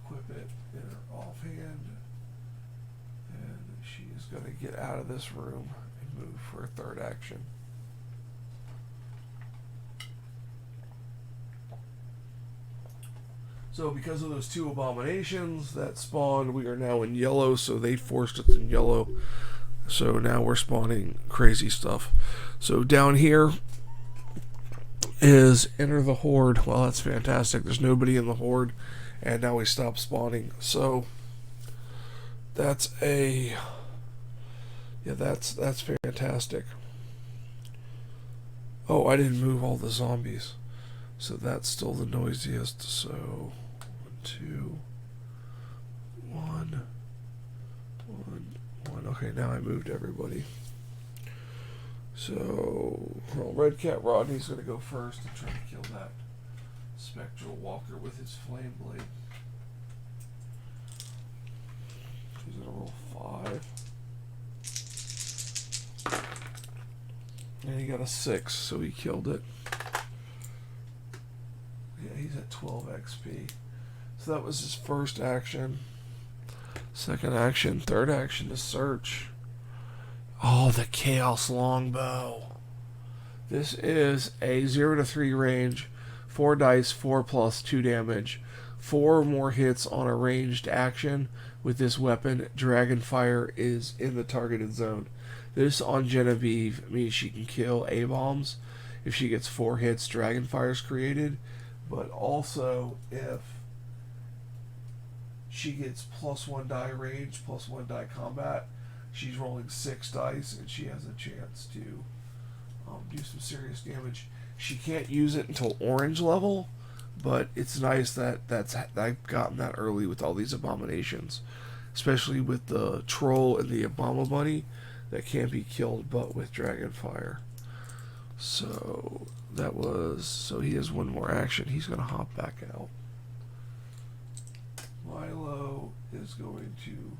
equip it in her offhand. And she is going to get out of this room and move for a 3rd action. So because of those 2 abominations that spawned, we are now in yellow, so they forced us in yellow. So now we're spawning crazy stuff. So down here is enter the horde. Well, that's fantastic. There's nobody in the horde, and now we stop spawning. So that's that's fantastic. Oh, I didn't move all the zombies. So that's still the noisiest. So 2, 1, 1. Okay, now I moved everybody. So, well, Red Cat Rodney's going to go first and try to kill that Spectral Walker with his Flame Blade. He's going to roll 5. And he got a 6, so he killed it. Yeah, he's at 12 XP. So that was his first action. Second action. Third action to search. Oh, the Chaos Longbow. This is a 0 to 3 range. 4 dice, 4+, 2 damage. 4 more hits on a ranged action with this weapon. Dragonfire is in the targeted zone. This on Genevieve means she can kill A-bombs. If she gets 4 hits, Dragonfire is created. But also, if she gets +1 die range, +1 die combat. She's rolling 6 dice, and she has a chance to do some serious damage. She can't use it until orange level, but it's nice that I've gotten that early with all these abominations, especially with the troll and the Obama bunny that can't be killed but with dragon fire. So he has one more action. He's gonna hop back out. Milo is going to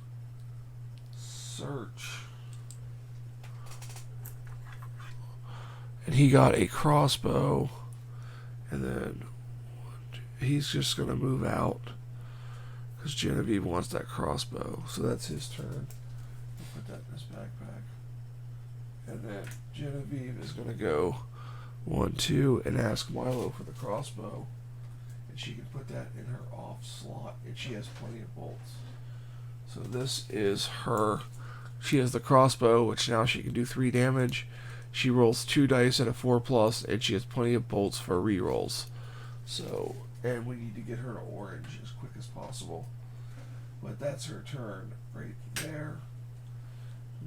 search, and he got a crossbow, and then he's just gonna move out because Genevieve wants that crossbow, so that's his turn. I'll put that in his backpack, and then Genevieve is gonna go 1, 2, and ask Milo for the crossbow, and she can put that in her off slot, and she has plenty of bolts. So this is her. She has the crossbow, which now she can do 3 damage. She rolls 2 dice at a 4+, and she has plenty of bolts for rerolls. So, and we need to get her to orange as quick as possible. But that's her turn right there.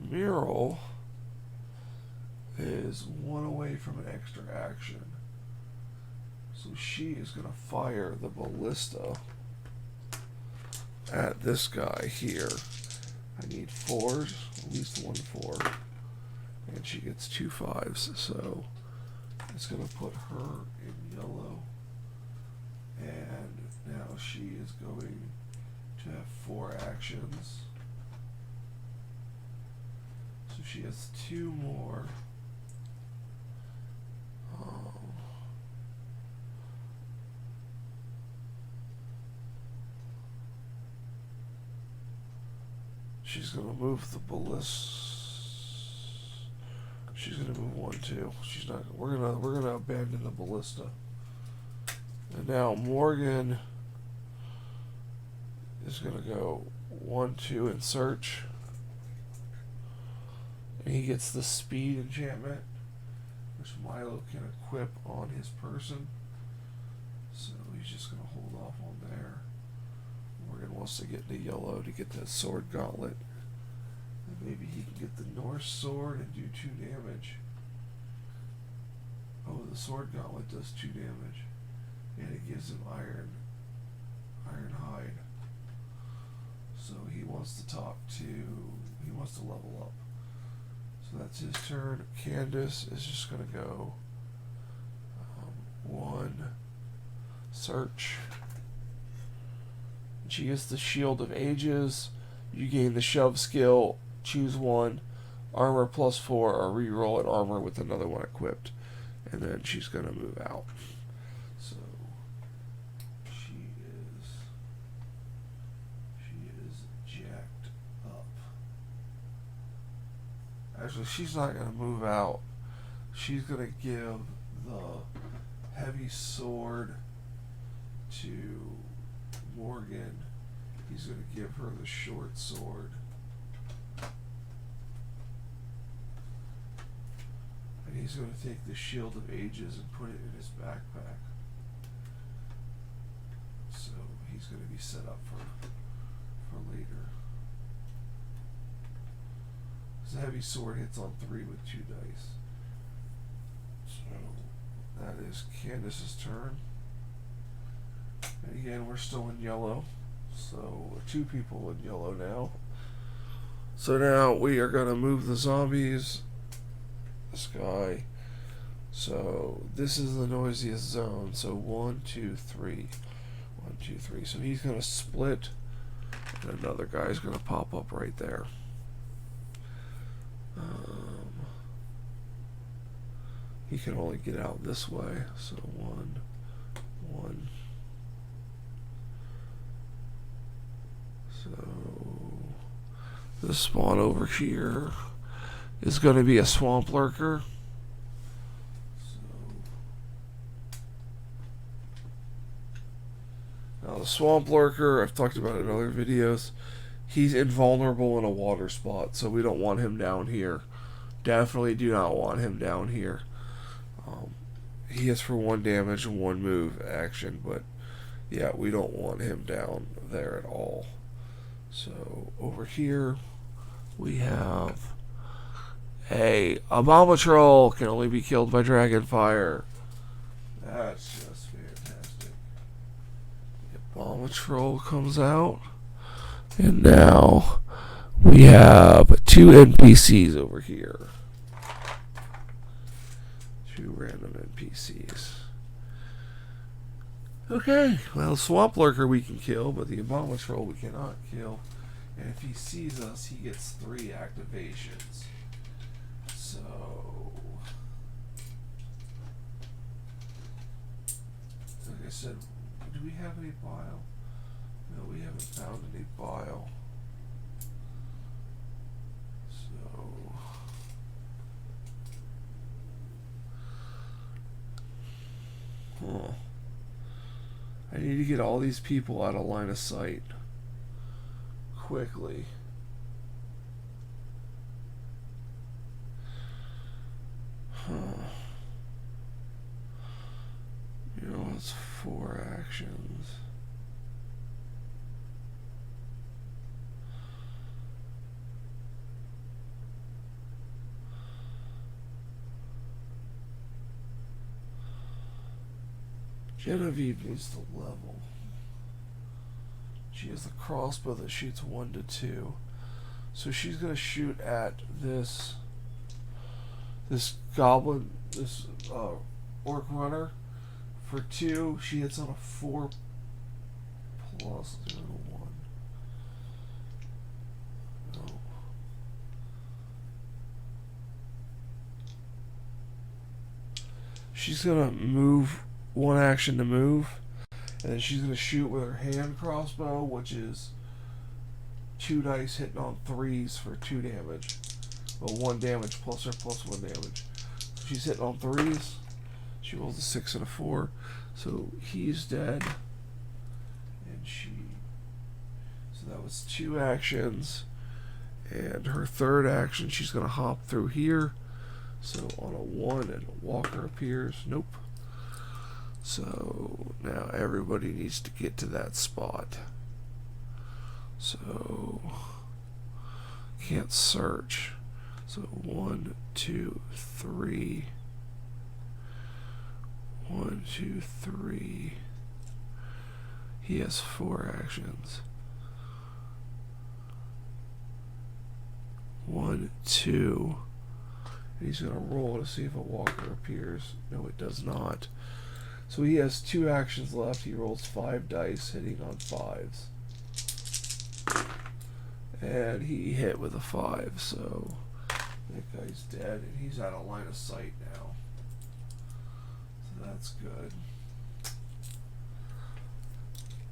Mural is 1 away from an extra action. So she is going to fire the ballista at this guy here. I need 4s, at least 1 4. And she gets 2 5s, so it's going to put her in yellow. And now she is going to have 4 actions. So she has 2 more. She's gonna move the ballista. She's gonna move 1 2. She's not. We're gonna abandon the ballista. And now Morgan is gonna go 1 2 and search. And he gets the speed enchantment, which Milo can equip on his person. So he's just gonna hold off on there. Morgan wants to get into yellow to get that sword gauntlet. And maybe he can get the Norse sword and do 2 damage. Oh, the sword gauntlet does 2 damage. And it gives him iron hide. So he wants to he wants to level up. So that's his turn. Candace is just going to go 1 search. She gets the Shield of Ages. You gain the shove skill. Choose 1. Armor +4 or reroll an armor with another one equipped. And then she's going to move out. So she is jacked up. Actually, she's not going to move out. She's going to give the heavy sword to Morgan. He's going to give her the short sword. And he's going to take the Shield of Ages and put it in his backpack. So he's going to be set up for later. The heavy sword hits on 3 with 2 dice. So that is Candace's turn. And again, we're still in yellow. So 2 people in yellow now. So now we are going to move the zombies. This guy. So this is the noisiest zone. So 1 2 3. 1 2 3. So he's going to split. And another guy's going to pop up right there. He can only get out this way. So 1 1. So the spawn over here is going to be a swamp lurker. Now the swamp lurker, I've talked about it in other videos, he's invulnerable in a water spot, so we don't want him down here. Definitely do not want him down here. He hits for 1 damage and 1 move action, but yeah, we don't want him down there at all. So over here we have a Abomatrol can only be killed by Dragon Fire. That's just fantastic. The Abomatrol comes out. And now we have 2 NPCs over here. 2 random NPCs. Okay, well, Swamp Lurker we can kill, but the Abomatrol we cannot kill. And if he sees us, he gets 3 activations. So, like I said, do we have any bile? No, we haven't found any bile. So, I need to get all these people out of line of sight quickly. You know, it's 4 actions. Genevieve needs to level. She has the crossbow that shoots 1 to 2. So she's gonna shoot at this goblin, this orc runner for 2. She hits on a 4 plus 0 to 1. No. She's gonna move 1 action to move, and then she's going to shoot with her hand crossbow, which is 2 dice hitting on 3s for 2 damage. Well, 1 damage plus her plus 1 damage. So she's hitting on 3s. She rolls a 6 and a 4. So he's dead. And so that was 2 actions. And her 3rd action, she's going to hop through here. So on a 1, and a walker appears. Nope. So now everybody needs to get to that spot. So can't search. So 1, 2, 3. 1, 2, 3. He has 4 actions. 1, 2. And he's going to roll to see if a walker appears. No, it does not. So he has 2 actions left. He rolls 5 dice, hitting on 5s. And he hit with a 5, so that guy's dead, and he's out of line of sight now. So that's good.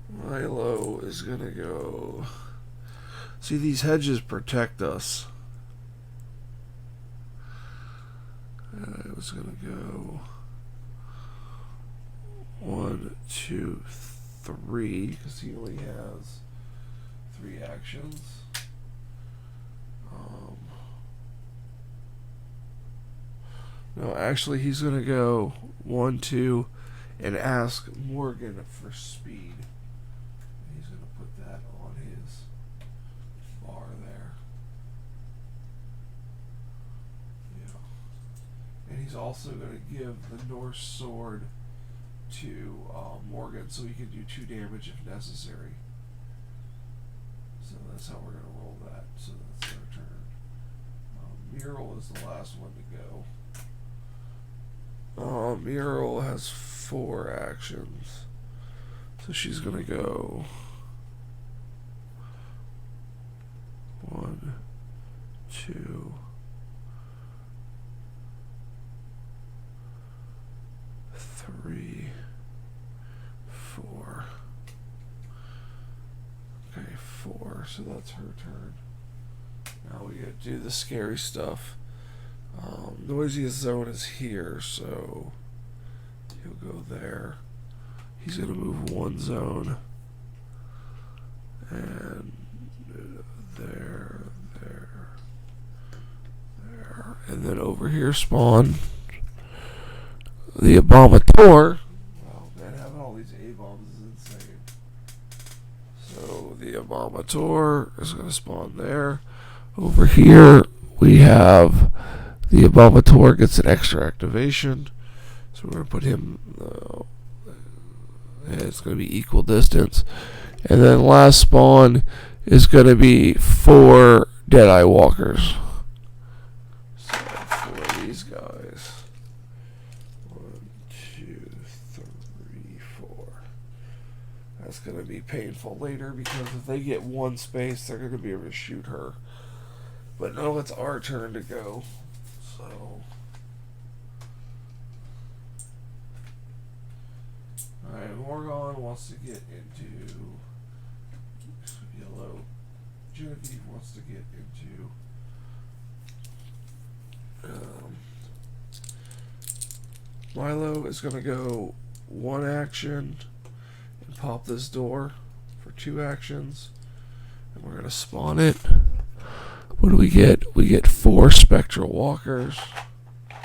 Milo is going to go... See, these hedges protect us. And I was going to go... 1, 2, 3, because he only has 3 actions. No, actually, he's going to go 1, 2, and ask Morgan for speed. He's going to put that on his bar there. Yeah. And he's also going to give the Norse sword to Morgan, so he can do 2 damage if necessary. So that's how we're going to roll that. So that's their turn. Mural is the last one to go. Mural has 4 actions. So she's going to go 1, 2, 3, 4. Okay, 4. So that's her turn. Now we gotta do the scary stuff. Noisiest zone is here, so he'll go there. He's gonna move 1 zone. And there. And then over here spawn the Abomator. Wow, man, having all these A-bombs is insane. So the Abomator is going to spawn there. Over here, we have the Abomator gets an extra activation. So we're going to put him, it's going to be equal distance. And then last spawn is going to be 4 Deadeye Walkers. So for these guys. 1, 2, 3, 4. That's going to be painful later because if they get one space, they're going to be able to shoot her. But now it's our turn to go. So. Alright, Morgan wants to get into yellow. Genevieve wants to get into Milo is going to go 1 action and pop this door for 2 actions. And we're going to spawn it. What do we get? We get 4 Spectral Walkers. 4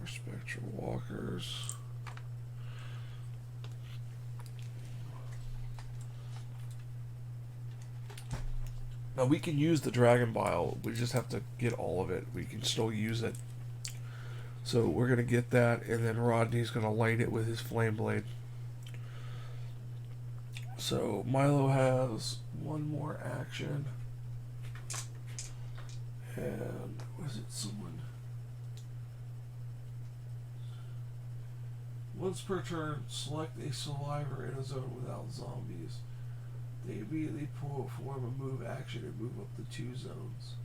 Spectral Walkers. Now we can use the Dragon Bile. We just have to get all of it. We can still use it. So we're going to get that, and then Rodney's going to light it with his Flame Blade. So Milo has 1 more action. And was it someone? Once per turn, select a survivor in a zone without zombies. They immediately perform a move action and move up the 2 zones.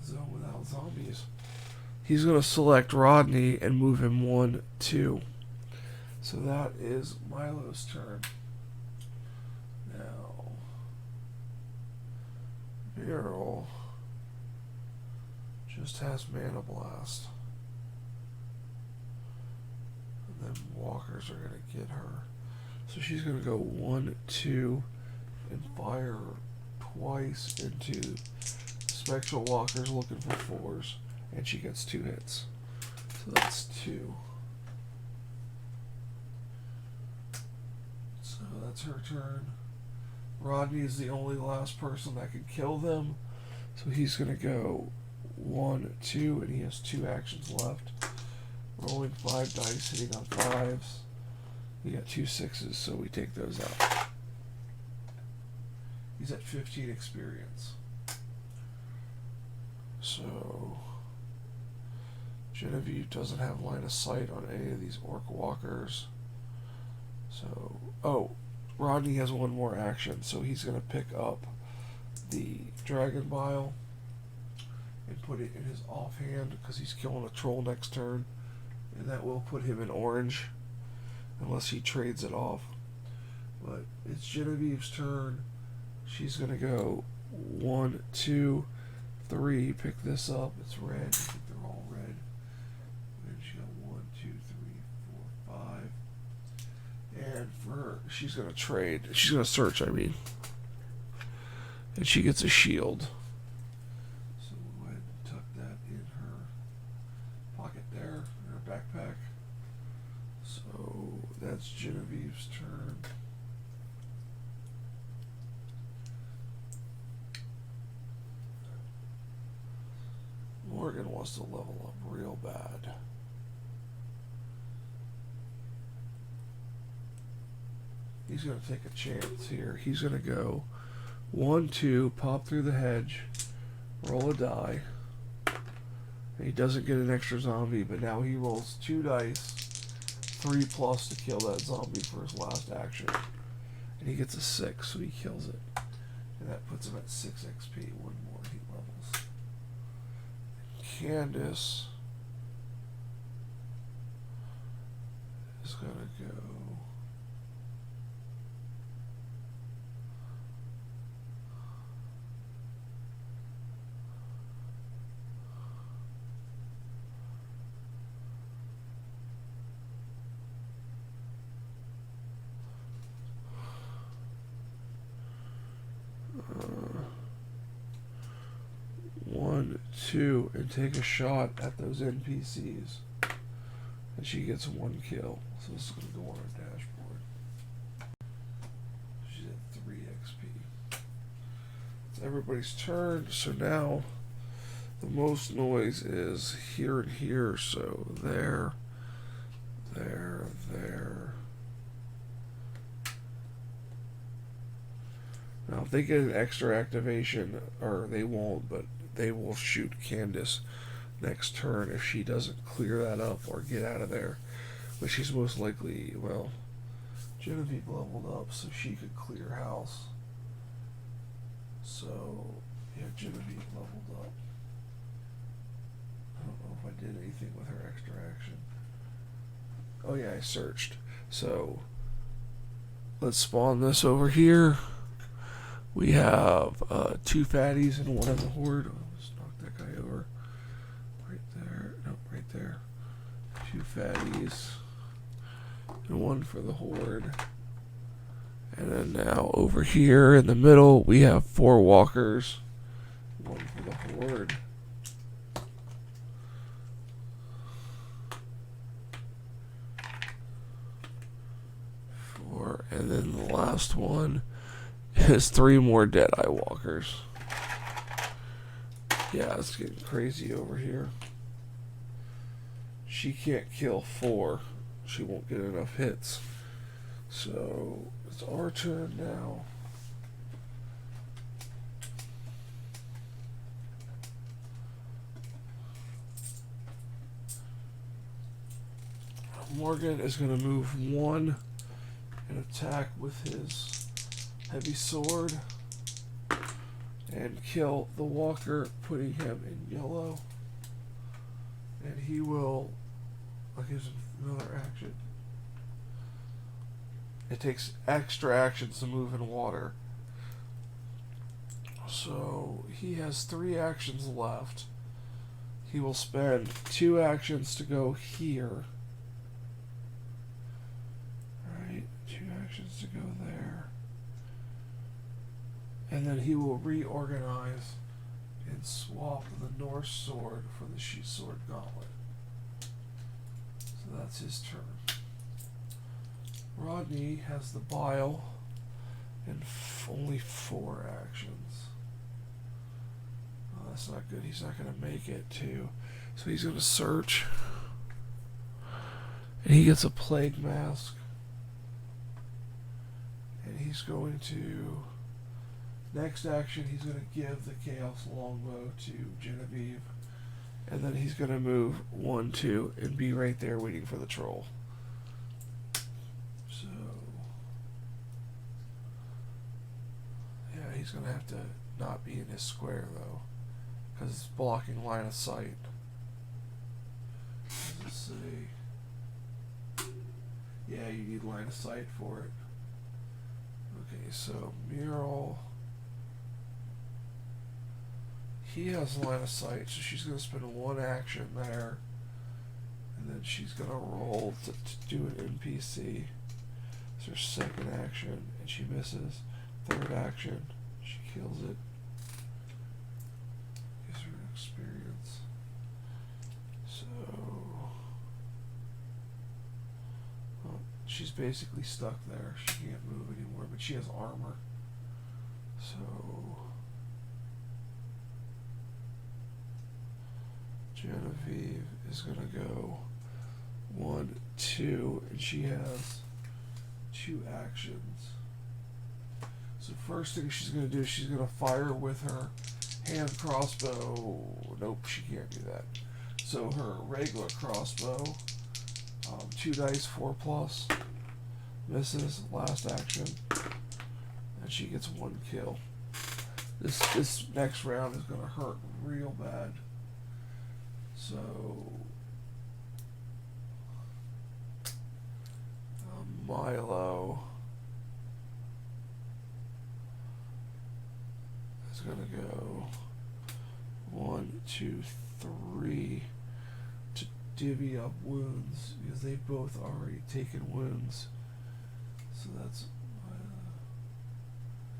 Zone without zombies. He's going to select Rodney and move him 1, 2. So that is Milo's turn. Now, Meryl just has Mana Blast. And then walkers are going to get her. So she's going to go 1, 2, and fire twice into Spectral Walkers looking for 4s. And she gets 2 hits. So that's 2. So that's her turn. Rodney is the only last person that can kill them. So he's going to go 1, 2, and he has 2 actions left. Rolling 5 dice, hitting on 5s. We got 2 6s, so we take those out. He's at 15 experience. So Genevieve doesn't have line of sight on any of these Orc Walkers. So, Rodney has 1 more action, so he's going to pick up the Dragon Bile and put it in his offhand because he's killing a troll next turn, and that will put him in orange unless he trades it off. But it's Genevieve's turn. She's going to go 1, 2, 3. Pick this up. It's red. I think they're all red. And she got 1, 2, 3, 4, 5. And for her, she's going to trade. She's going to search, I mean. And she gets a shield. So we'll go ahead and tuck that in her pocket there, in her backpack. So that's Genevieve's turn. Morgan wants to level up real bad. He's going to take a chance here. He's going to go 1, 2, pop through the hedge, roll a die. And he doesn't get an extra zombie, but now he rolls 2 dice, 3 plus to kill that zombie for his last action. And he gets a 6, so he kills it. And that puts him at 6 XP, 1 more heat levels. Candace is going to go one, 2, and take a shot at those NPCs. and she gets 1 kill. So this is going to go on our dashboard. She's at 3 XP. It's everybody's turn, so now the most noise is here and here, so there, there, there. Now if they get an extra activation, or they won't, but they will shoot Candace next turn if she doesn't clear that up or get out of there. But she's most likely, well, Genevieve leveled up so she could clear house. So, yeah, Genevieve leveled up. I don't know if I did anything with her extra action. Oh yeah, I searched. So, let's spawn this over here. We have 2 fatties and 1 in the horde. Oh, let's knock that guy over. Right there. No, right there. 2 fatties and 1 for the horde. And then now over here in the middle, we have 4 walkers. 1 for the horde. And then the last one is 3 more Deadeye walkers. Yeah, it's getting crazy over here. She can't kill 4. She won't get enough hits. So it's our turn now. Morgan is going to move 1 and attack with his heavy sword and kill the walker, putting him in yellow. And he will, I'll give him another action. It takes extra actions to move in water. So he has 3 actions left. He will spend 2 actions to go here. Right, 2 actions to go there. And then he will reorganize and swap the Norse sword for the She Sword Gauntlet. So that's his turn. Rodney has the bile and only 4 actions. Oh, that's not good. He's not going to make it, too. So he's going to search. And he gets a plague mask. And he's going to... Next action, he's going to give the Chaos Longbow to Genevieve. And then he's going to move 1, 2, and be right there waiting for the troll. So... yeah, he's going to have to not be in his square, though. Because it's blocking line of sight. Let's see. Yeah, you need line of sight for it. Okay, so Mural... he has line of sight, so she's going to spend 1 action there. And then she's going to roll to do an NPC. It's her second action, and she misses. Third action, she kills it. Gives her an experience. So... well, she's basically stuck there. She can't move anymore, but she has armor. So... Genevieve is going to go 1, 2, and she has 2 actions. So first thing she's going to do is she's going to fire with her hand crossbow. Nope, she can't do that. So her regular crossbow, 2 dice, 4+, misses, last action, and she gets 1 kill. This next round is going to hurt real bad. So, Milo is going to go 1, 2, 3 to divvy up wounds because they've both already taken wounds. So that's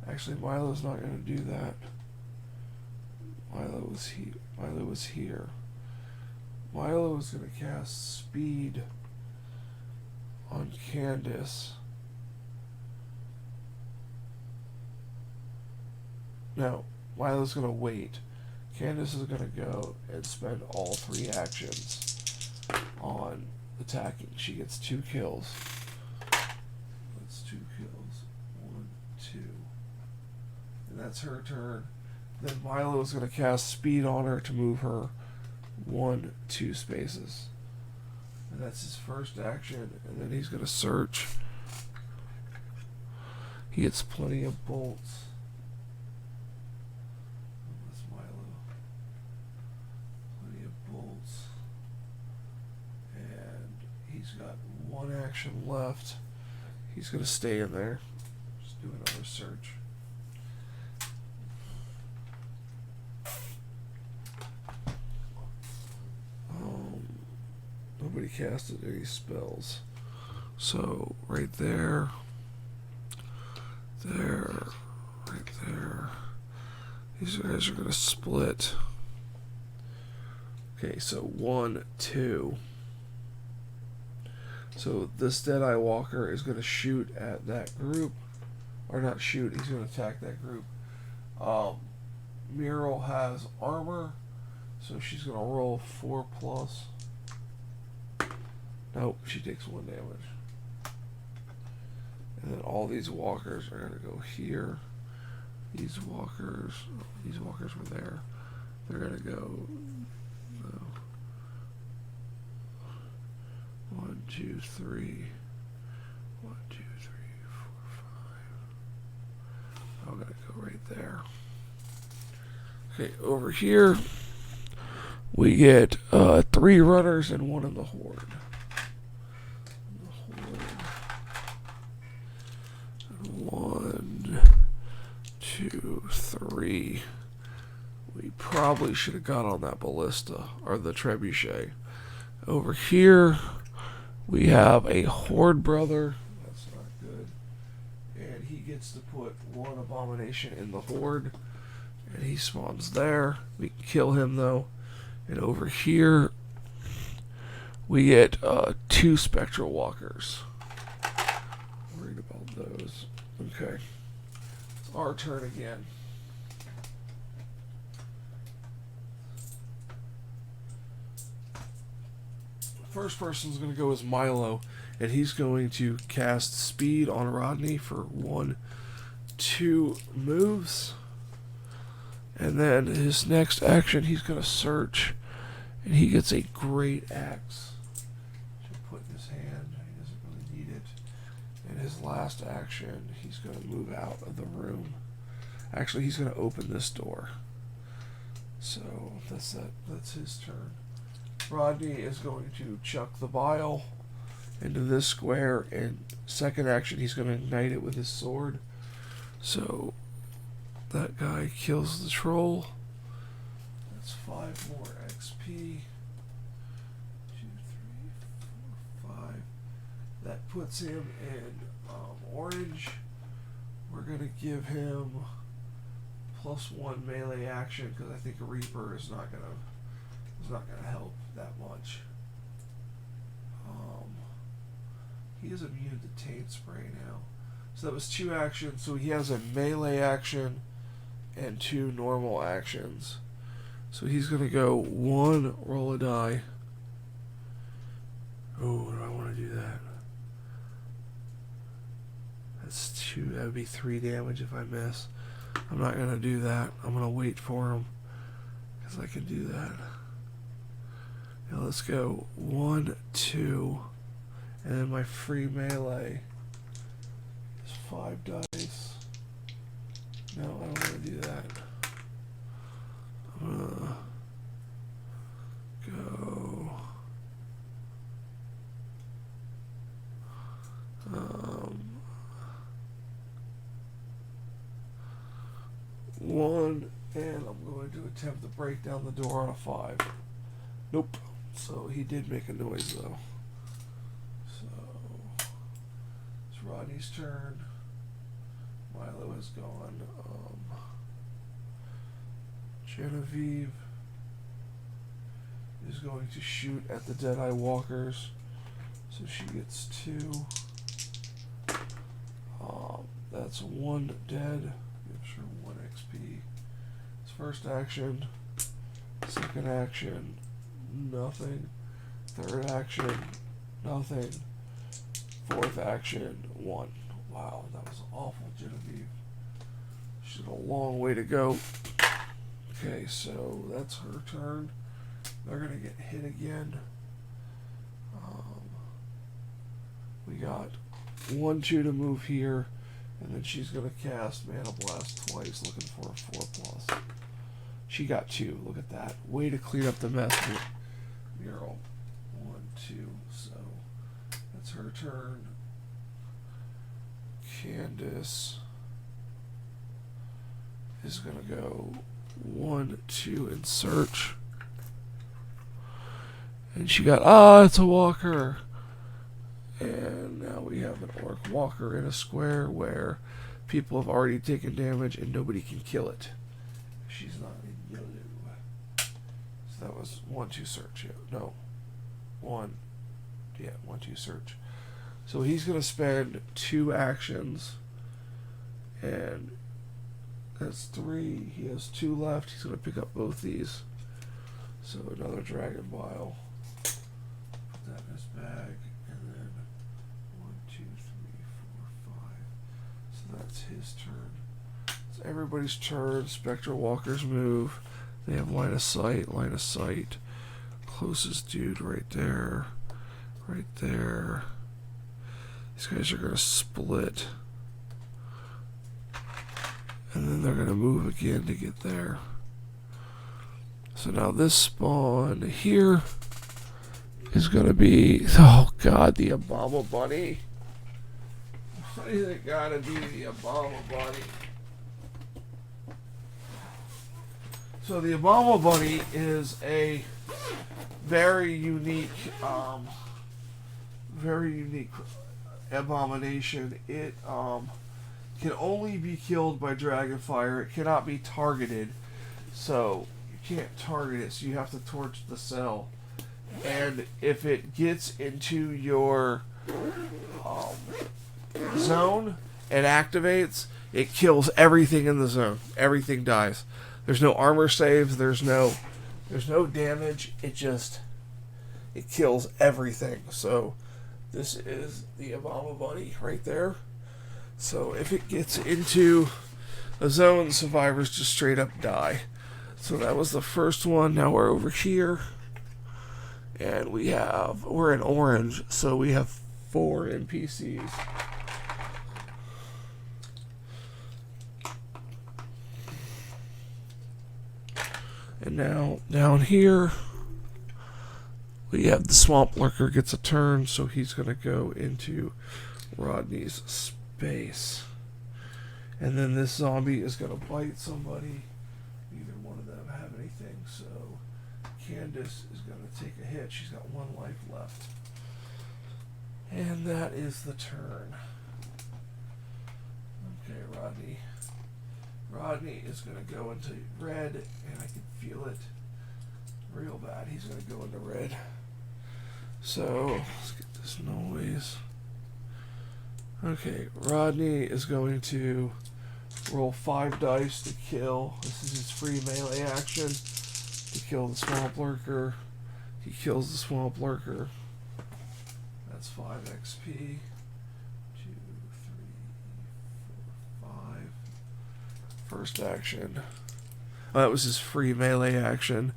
actually Milo's not going to do that. Milo was here. Milo is going to cast Speed on Candace. No, Milo's going to wait. Candace is going to go and spend all 3 actions on attacking. She gets 2 kills. That's 2 kills. 1, 2. And that's her turn. Then Milo is going to cast speed on her to move her 1, 2 spaces. And that's his first action. And then he's going to search. He gets plenty of bolts. That's Milo. Plenty of bolts. And he's got 1 action left. He's going to stay in there. Just do another search. Nobody casted any spells. So, right there. There. Right there. These guys are going to split. Okay, so 1, 2. So, this Deadeye Walker is going to shoot at that group. Or not shoot, he's going to attack that group. Muriel has armor. So, she's going to roll 4+. Nope, she takes 1 damage. And then all these walkers are going to go here. These walkers were there. They're going to go 1, 2, 3. 1, 2, 3, 4, 5. I'm going to go right there. Okay, over here we get 3 runners and 1 in the horde. 1, 2, 3. We probably should have got on that ballista or the trebuchet. Over here, we have a horde brother. That's not good. And he gets to put 1 abomination in the horde, and he spawns there. We can kill him though. And over here, we get 2 spectral walkers. Worried about those. Okay, it's our turn again. The first person's going to go as Milo, and he's going to cast speed on Rodney for 1, 2 moves. And then his next action, he's going to search, and he gets a great axe. Should put in his hand. He doesn't really need it. And his last action, he's going to move out of the room. Actually, he's going to open this door. So that's that. That's his turn. Rodney is going to chuck the bile into this square, and second action, he's going to ignite it with his sword. So that guy kills the troll. That's 5 more XP. 2, 3, 4, 5. That puts him in orange. We're gonna give him +1 melee action because I think a Reaper is not gonna help that much. He is immune to Taint Spray now. So that was 2 actions. So he has a melee action and 2 normal actions. So he's gonna go 1, roll a die. Oh, do I want to do that? That's 2. That would be 3 damage if I miss. I'm not gonna do that. I'm gonna wait for him because I can do that. Now let's go 1, 2, and then my free melee is 5 dice. No, I don't want to do that. I'm gonna go 1, and I'm going to attempt to break down the door on a 5. Nope. So he did make a noise though. So it's Rodney's turn. Milo has gone. Genevieve is going to shoot at the Deadeye Walkers. So she gets 2. That's 1 dead. Gives her 1 XP. It's first action. Second action, nothing. Third action, nothing. Fourth action, 1. Wow, that was awful, Genevieve. She's got a long way to go. Okay, so that's her turn. They're going to get hit again. We got 1, 2 to move here, and then she's going to cast Mana Blast twice, looking for a 4+. She got 2. Look at that. Way to clean up the mess with Mural. 1, 2. So that's her turn. Candace is going to go 1, 2 and search. And she got, it's a walker. And now we have an orc walker in a square where people have already taken damage and nobody can kill it. She's not in yellow. So that was 1, 2 search. Yeah, no. 1. Yeah, 1, 2 search. So he's going to spend 2 actions. And that's 3. He has 2 left. He's going to pick up both these. So another Dragon Bile. Put that in his bag. And then 1, 2, 3, 4, 5. So that's his turn. It's everybody's turn. Spectral Walkers move. They have line of sight. Line of sight. Closest dude right there. Right there. These guys are going to split. And then they're going to move again to get there. So now this spawn here is going to be... Oh, God, the Obama Bunny. Why is it got to be the Obama Bunny? So the Obama Bunny is a very unique abomination. It can only be killed by Dragonfire. It cannot be targeted. So you can't target it, so you have to torch the cell. And if it gets into your zone and activates, it kills everything in the zone. Everything dies. There's no armor saves. There's no damage. It kills everything. So this is the Obama Bunny right there. So if it gets into a zone, survivors just straight up die. So that was the first one. Now we're over here, and we're in orange. So we have 4 NPCs. And now, down here, we have the Swamp Lurker gets a turn, so he's going to go into Rodney's space. And then this zombie is going to bite somebody. Neither one of them have anything, so Candace is going to take a hit. She's got 1 life left. And that is the turn. Okay, Rodney. Rodney is going to go into red, and I can feel it real bad. He's going to go into red. So, let's get this noise. Okay, Rodney is going to roll 5 dice to kill. This is his free melee action to kill the Swamp Lurker. He kills the Swamp Lurker. That's 5 XP. 2, 3, 4, 5. First action. That was his free melee action.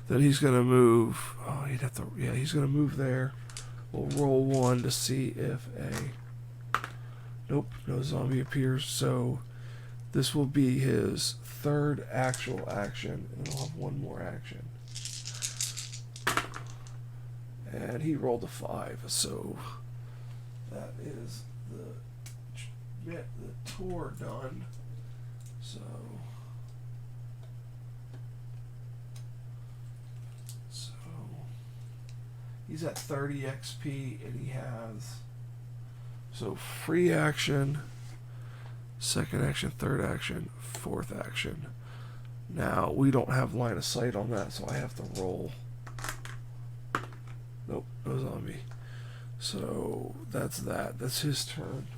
Then he's going to move. Oh, he'd have to. Yeah, he's going to move there. We'll roll 1 to see if a. Nope, no zombie appears. So this will be his 3rd actual action, and he'll have 1 more action. And he rolled a 5, so that is the tour done. So he's at 30 XP, and he has free action, 2nd action, 3rd action, 4th action. Now we don't have line of sight on that, so I have to roll. Nope, no zombie. So that's that. That's his turn.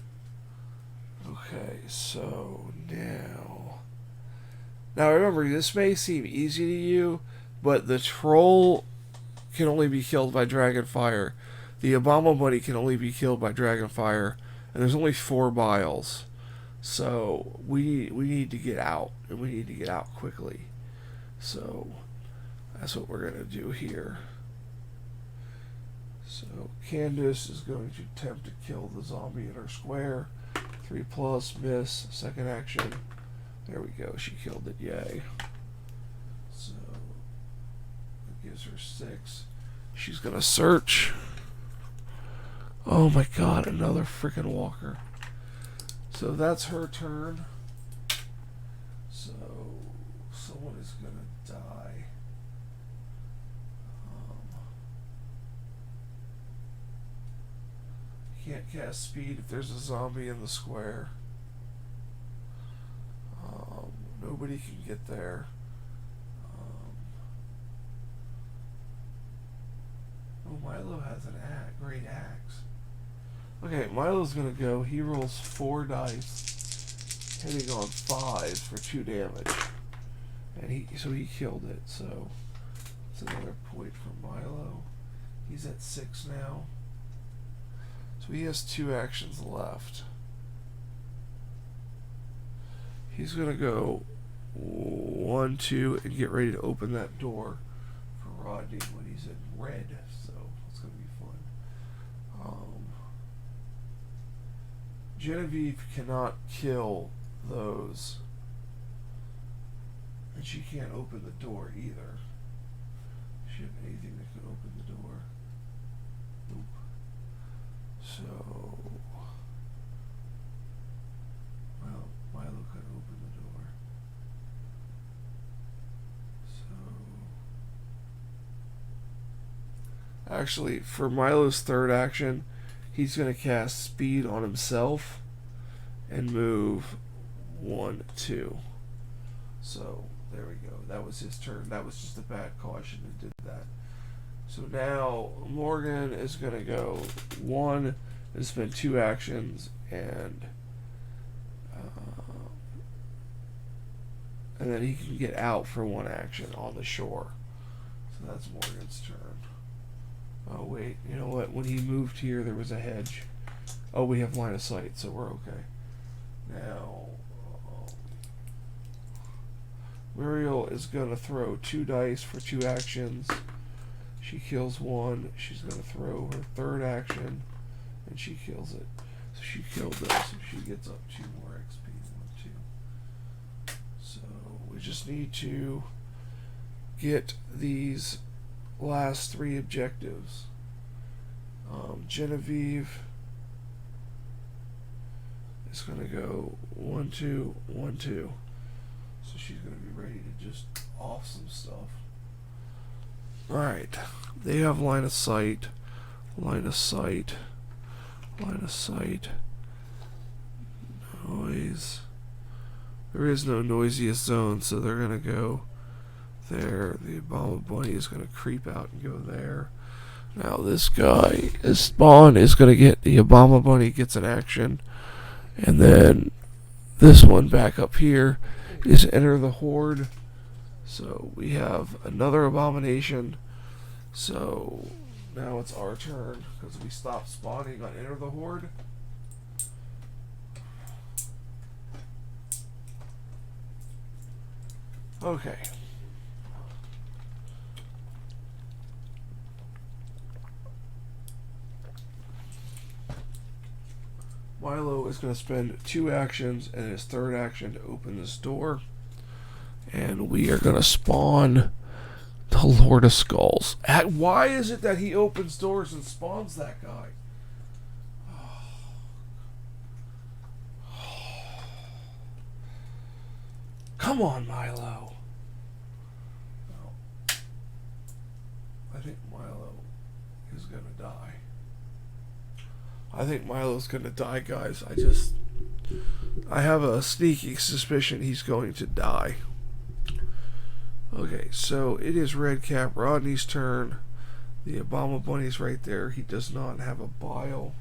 Okay, so now remember, this may seem easy to you, but the troll can only be killed by dragon fire. The Obama Bunny can only be killed by dragon fire, and there's only 4 biles. So we need to get out, and we need to get out quickly. So that's what we're gonna do here. So Candace is going to attempt to kill the zombie in her square. 3+, miss, second action. There we go, she killed it, yay. So that gives her 6. She's gonna search. Oh my god, another freaking walker. So that's her turn. So someone is gonna die. Can't cast speed if there's a zombie in the square. Nobody can get there. Oh, Milo has an great axe. Okay, Milo's gonna go. He rolls 4 dice, hitting on 5 for 2 damage, and he killed it. So it's another point for Milo. He's at 6 now. So he has 2 actions left. He's gonna go 1, 2, and get ready to open that door for Rodney when he's in red. So it's gonna be fun. Genevieve cannot kill those, and she can't open the door either. Does she have anything that can open the door? Nope. So, well, Milo could open the door. So, actually, for Milo's third action, he's going to cast speed on himself and move 1, 2. So, there we go. That was his turn. That was just a bad caution that did that. So now Morgan is going to go 1 and spend 2 actions, and then he can get out for 1 action on the shore. So that's Morgan's turn. Oh wait, you know what? When he moved here, there was a hedge. Oh, we have line of sight, so we're okay. Now, Muriel is going to throw 2 dice for 2 actions. She kills 1. She's going to throw her third action, and she kills it. So she killed this, so she gets up 2 more XP. 1, 2. So we just need to get these last 3 objectives. Genevieve is going to go 1, 2, 1, 2. So she's going to be ready to just off some stuff. Alright, they have line of sight, line of sight, line of sight, noise. There is no noisiest zone, so they're going to go there. The Obama Bunny is going to creep out and go there. Now this guy, his spawn is going to get, the Obama Bunny gets an action, and then this one back up here is enter the horde. So we have another abomination. So now it's our turn because we stopped spawning on enter the horde. Okay. Milo is going to spend 2 actions and his third action to open this door. And we are going to spawn the Lord of Skulls. Why is it that he opens doors and spawns that guy? Come on, Milo. No. I think Milo is going to die. I think Milo's going to die, guys. I have a sneaky suspicion he's going to die. Okay, so it is Red Cap Rodney's turn. The Obama Bunny's right there. He does not have a bile.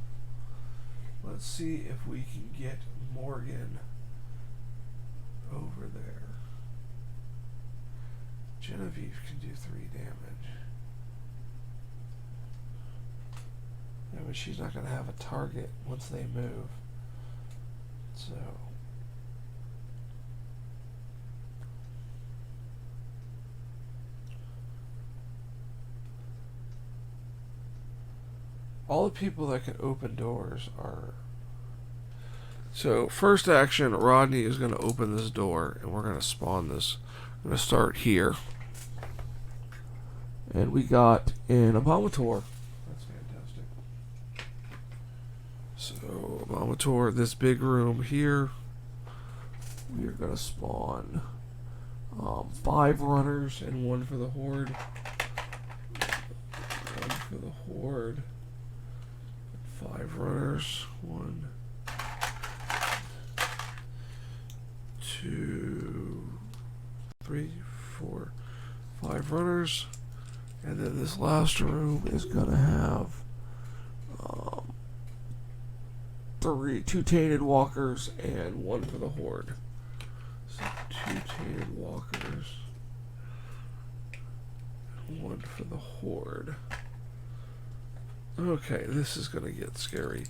Let's see if we can get Morgan over there. Genevieve can do 3 damage. Yeah, but she's not going to have a target once they move. So... all the people that can open doors are... So, first action, Rodney is going to open this door, and we're going to spawn this. I'm going to start here. And we got an Abomator. That's fantastic. So, Abomator, this big room here. We are going to spawn 5 runners and 1 for the Horde. 1 for the Horde. 5 runners. 1, 2, 3, 4, 5 runners. And then this last room is gonna have 2 tainted walkers and 1 for the Horde. So 2 tainted walkers and 1 for the Horde. Okay, this is going to get scary.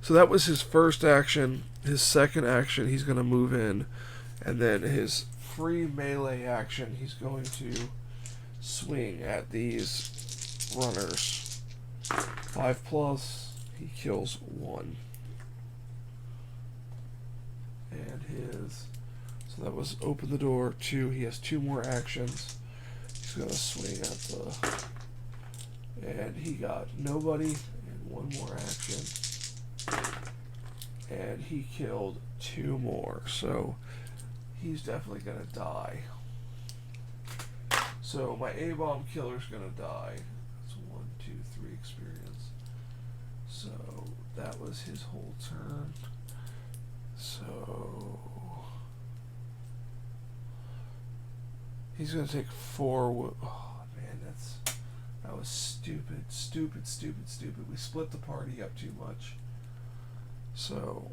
So that was his first action. His second action, he's going to move in. And then his free melee action, he's going to swing at these runners. 5+, he kills 1. And his... so that was open the door. 2, he has 2 more actions. He's going to swing at the... and he got nobody and 1 more action. And he killed 2 more. So he's definitely going to die. So my A-bomb killer's going to die. That's 1, 2, 3 experience. So that was his whole turn. So he's going to take 4. Oh man, that was stupid. We split the party up too much. So,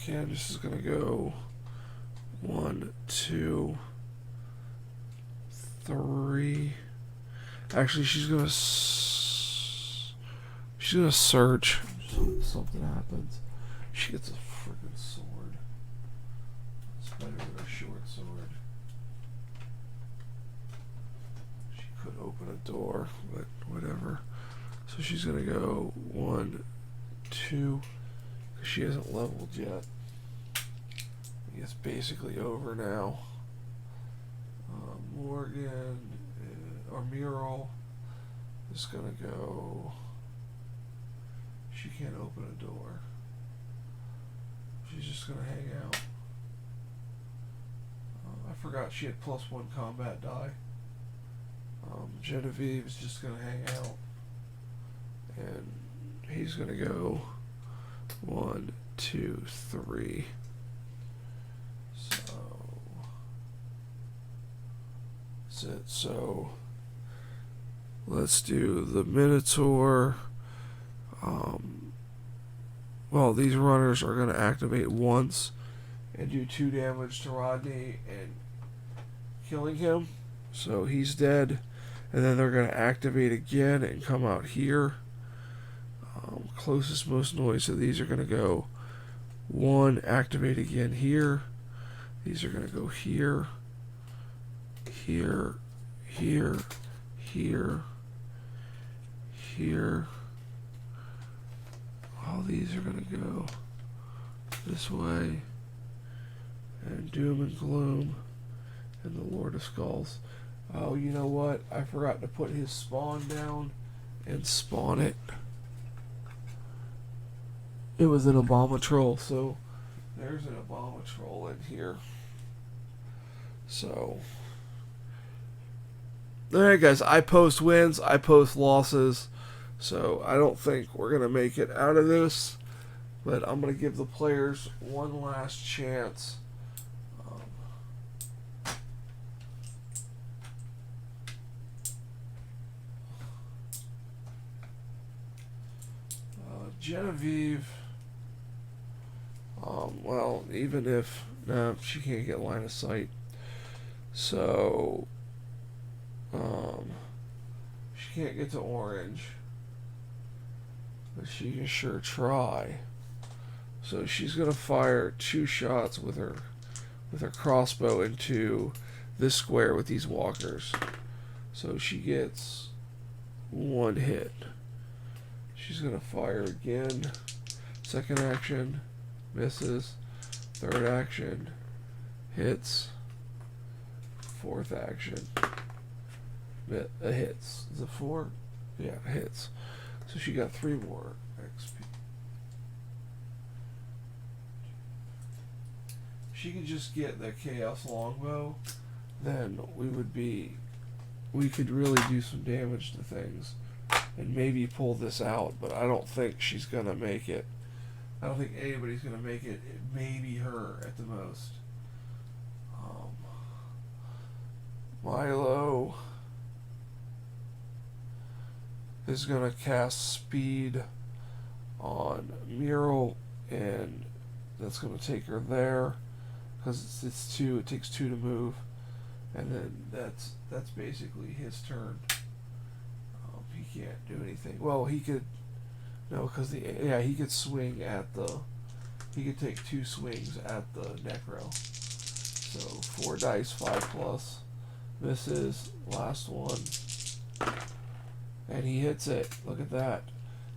Candace is going to go 1, 2, 3. Actually, she's going to search. Something happens. She gets a freaking sword. It's better than a short sword. She could open a door, but whatever. So she's going to go 1, 2. She hasn't leveled yet. It's basically over now. Morgan or Mural is going to go... she can't open a door. She's just going to hang out. I forgot she had +1 combat die. Genevieve is just going to hang out. And he's going to go 1, 2, 3. So that's it. So let's do the Minotaur. Well, these runners are going to activate once and do 2 damage to Rodney and killing him. So he's dead. And then they're going to activate again and come out here. Closest most noise. So these are going to go 1, activate again here. These are going to go here, here, here, here, here. All these are going to go this way. And Doom and Gloom and the Lord of Skulls. Oh, you know what? I forgot to put his spawn down and spawn it. It was an Abomatroll, so there's an Abomatroll in here. So, alright guys, I post wins, I post losses. So I don't think we're going to make it out of this. But I'm going to give the players one last chance. Genevieve. Well, even if no, she can't get line of sight. So, she can't get to orange, but she can sure try. So she's gonna fire 2 shots with her crossbow into this square with these walkers. So she gets 1 hit. She's gonna fire again. Second action, misses. Third action, hits. Fourth action, hits. Is it 4? Yeah, hits. So she got 3 more XP. She could just get the Chaos Longbow, then we could really do some damage to things and maybe pull this out, but I don't think she's gonna make it. I don't think anybody's gonna make it. It may be her at the most. Milo is gonna cast speed on Mural, and that's gonna take her there because it's 2. It takes 2 to move, and then that's basically his turn. He can't do anything. Well, he could. No, because he could swing at the. He could take 2 swings at the Necro. So 4 dice, 5+, misses. Last one, and he hits it. Look at that.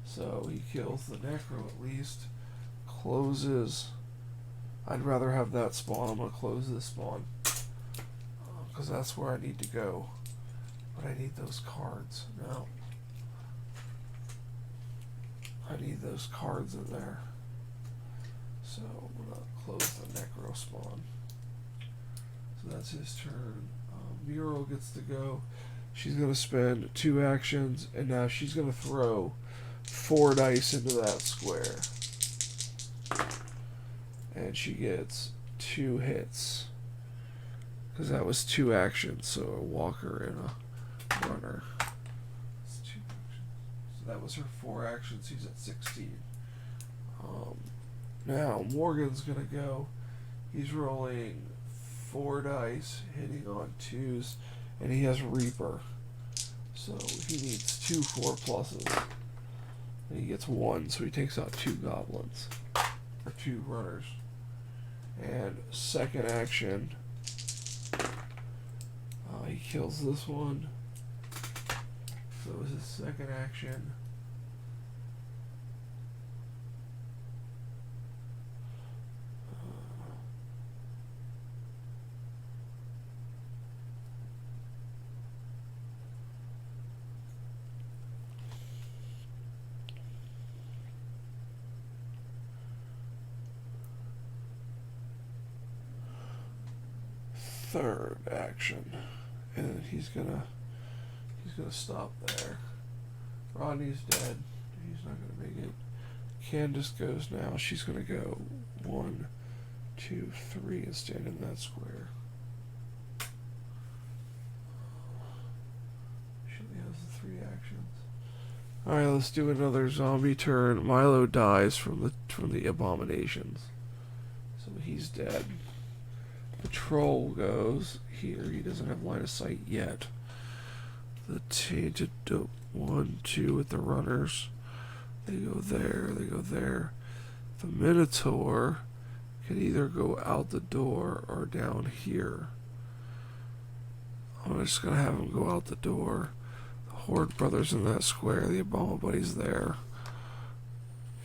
So he kills the Necro at least. Closes. I'd rather have that spawn. I'm gonna close this spawn because that's where I need to go. But I need those cards now. I need those cards in there. So I'm gonna close the Necro spawn. So that's his turn. Muro gets to go. She's gonna spend 2 actions, and now she's gonna throw 4 dice into that square. And she gets 2 hits. Because that was 2 actions, so a walker and a runner. That's 2 actions. So that was her 4 actions. He's at 16. Now Morgan's gonna go. He's rolling 4 dice, hitting on 2s, and he has Reaper. So he needs 2 4+. And he gets 1, so he takes out 2 goblins. Or 2 runners. And second action, he kills this one. So it was his second action. Third action, and he's gonna stop there. Rodney's dead. He's not gonna make it. Candace goes now. She's gonna go 1, 2, 3 and stand in that square. She only has the 3 actions. All right, let's do another zombie turn. Milo dies from the abominations, so he's dead. The troll goes here. He doesn't have line of sight yet. The tainted 1, 2 with the runners. They go there. They go there. The Minotaur can either go out the door or down here. I'm just gonna have him go out the door. The Horde Brothers in that square. The Obama Buddy's there.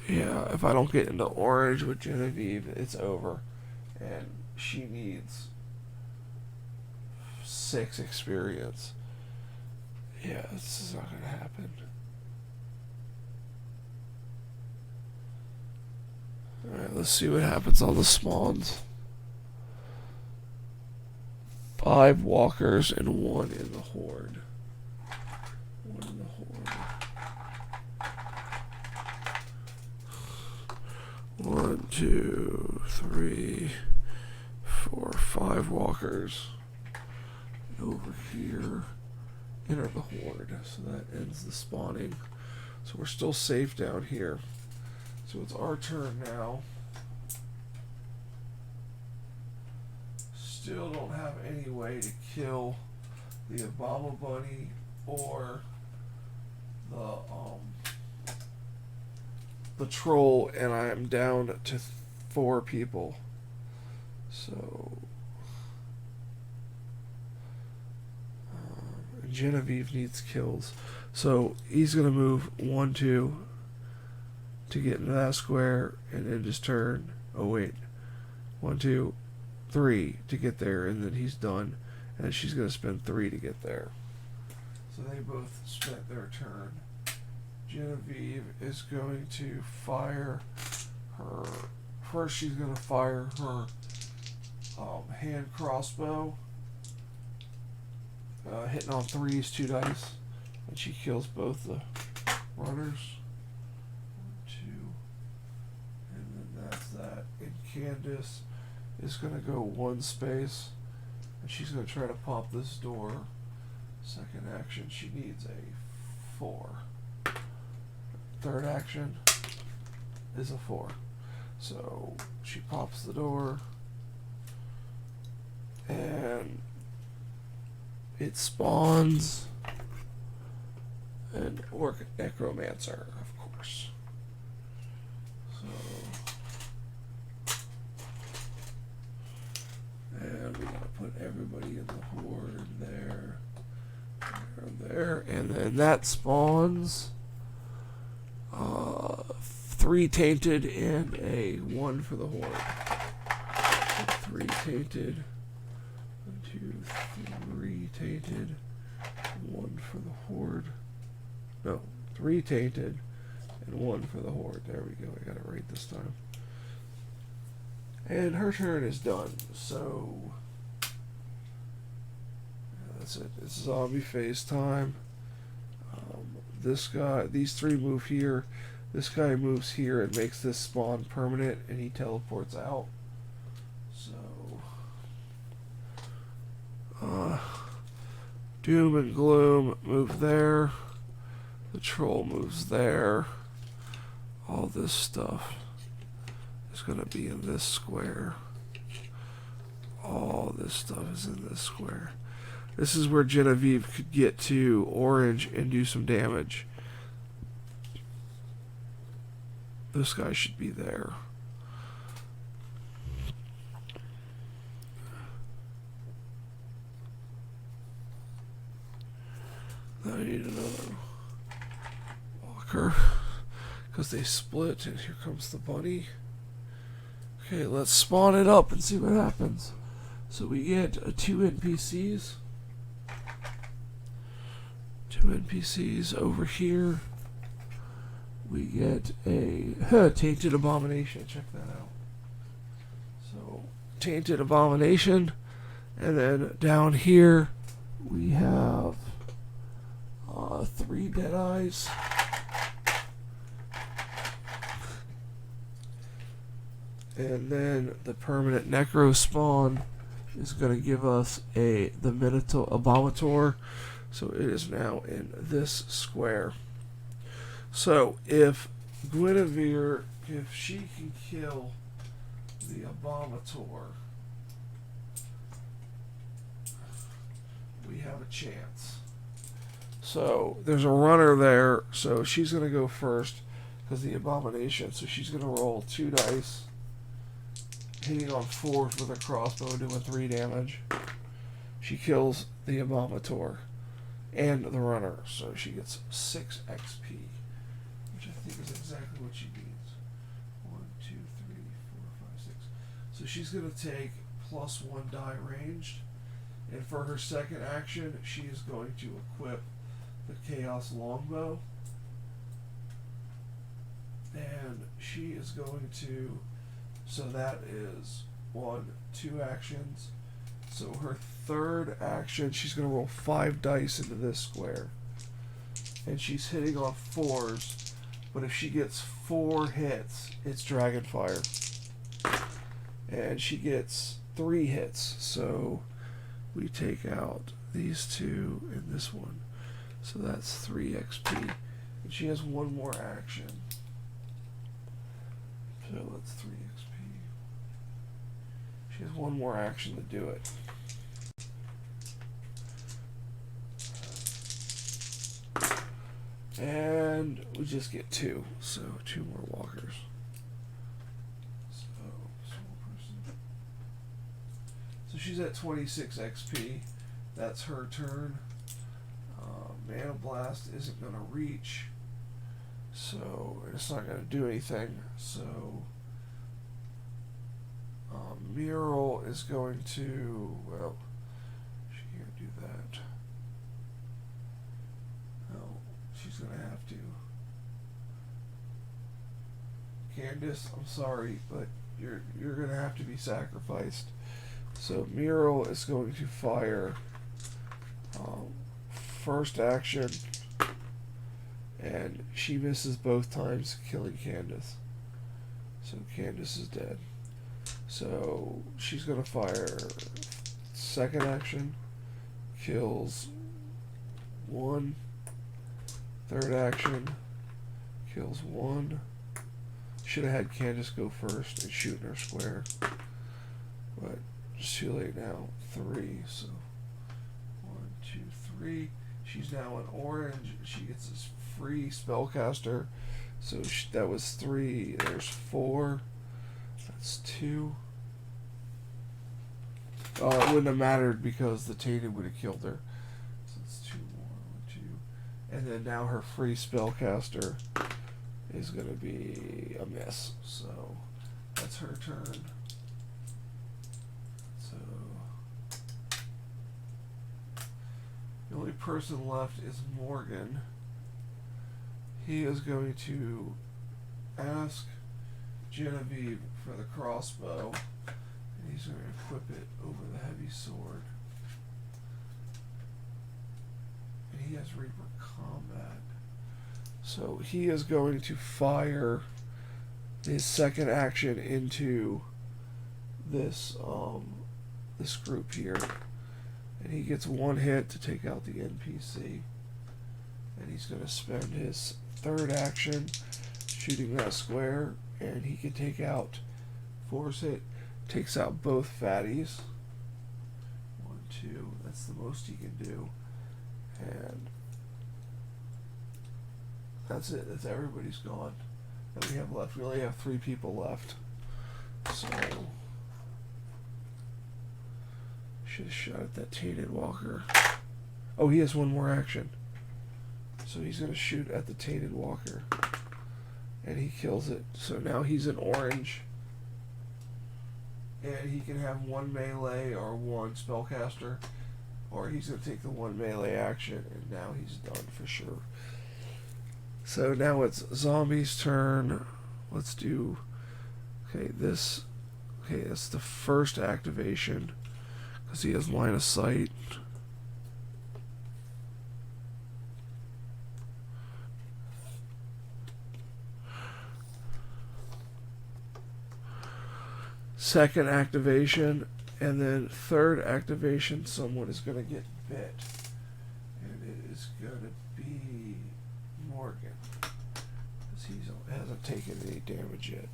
Yeah, if I don't get into orange with Genevieve, it's over. And she needs 6 experience. Yeah, this is not gonna happen. Alright, let's see what happens on the spawns. 5 walkers and 1 in the Horde. 1 in the Horde. 1, 2, 3, 4, 5 walkers. Over here, enter the Horde. So that ends the spawning. So we're still safe down here. So it's our turn now. Still don't have any way to kill the Obama Bunny or the troll, and I am down to 4 people. So Genevieve needs kills. So he's gonna move 1, 2 to get into that square, and end his turn. Oh wait, 1, 2, 3 to get there, and then he's done. And she's gonna spend 3 to get there. So they both spent their turn. Genevieve is going to fire her. First, she's going to fire her hand crossbow, hitting on 3s, 2 dice, and she kills both the runners. 1, 2, and then that's that. And Candace is going to go 1 space, and she's going to try to pop this door. Second action, she needs a 4. Third action is a 4. So she pops the door, and it spawns an orc necromancer, of course. So, and we gotta put everybody in the horde there, there, and then that spawns 3 tainted and a 1 for the horde. So 3 tainted, 1, 2, 3 tainted, 1 for the horde. No, 3 tainted and 1 for the horde. There we go. I got it right this time. And her turn is done. So that's it. It's zombie phase time. This guy, these 3 move here. This guy moves here and makes this spawn permanent, and he teleports out. So, Doom and Gloom move there. The troll moves there. All this stuff is going to be in this square. All this stuff is in this square. This is where Genevieve could get to orange and do some damage. This guy should be there. Now I need another walker, because they split, and here comes the bunny. Okay, let's spawn it up and see what happens. So we get 2 NPCs. 2 NPCs over here. We get a Tainted Abomination. Check that out. So, Tainted Abomination. And then down here, we have 3 Deadeyes. And then the permanent Necro spawn is going to give us the Minotaur Abomator. So it is now in this square. So if Guinevere, if she can kill the Abomator, we have a chance. So there's a runner there, so she's going to go first because the Abomination. So she's going to roll 2 dice, hitting on 4s with her crossbow, doing 3 damage. She kills the Abomator and the runner, so she gets 6 XP, which I think is exactly what she needs. 1, 2, 3, 4, 5, 6. So she's going to take +1 die ranged, and for her second action, she is going to equip the Chaos Longbow, and she is going to, so that is 1, 2 actions. So her third action, she's going to roll 5 dice into this square. And she's hitting on 4s. But if she gets 4 hits, it's Dragonfire. And she gets 3 hits. So we take out these 2 and this one. So that's 3 XP. And she has 1 more action. So that's 3 XP. She has one more action to do it. And we just get 2, so 2 more walkers. So, small person. So she's at 26 XP. That's her turn. Mana Blast isn't going to reach. So, it's not going to do anything. So, Mural is going to, well, she can't do that. No, she's going to have to. Candace, I'm sorry, but you're going to have to be sacrificed. So, Mural is going to fire first action, and she misses both times, killing Candace. So Candace is dead. So she's going to fire second action, kills 1, third action, kills 1. Should have had Candace go first and shoot in her square, but it's too late now. 3, so 1, 2, 3. She's now in orange. She gets this free spellcaster. So that was 3. There's 4. That's 2. It wouldn't have mattered because the tainted would have killed her. So it's 2 more. 2. And then now her free spellcaster is going to be a miss. So that's her turn. So the only person left is Morgan. He is going to ask Genevieve for the crossbow, and he's going to equip it over the heavy sword. And he has Reaper Combat. So he is going to fire his second action into this this group here. And he gets 1 hit to take out the NPC. And he's going to spend his third action shooting that square. And he can take out, force hit, takes out both fatties. 1, 2, that's the most he can do. And that's it. That's everybody's gone that we have left. We only have 3 people left. So should have shot at that tainted walker. Oh, he has 1 more action. So he's going to shoot at the tainted walker. And he kills it. So now he's in orange. And he can have 1 melee or 1 spellcaster. Or he's going to take the 1 melee action. And now he's done for sure. So now it's Zombie's turn. Let's do... Okay, this... Okay, that's the first activation. Because he has line of sight. Second activation, and then third activation, someone is going to get bit. And it is going to be Morgan. Because he hasn't taken any damage yet.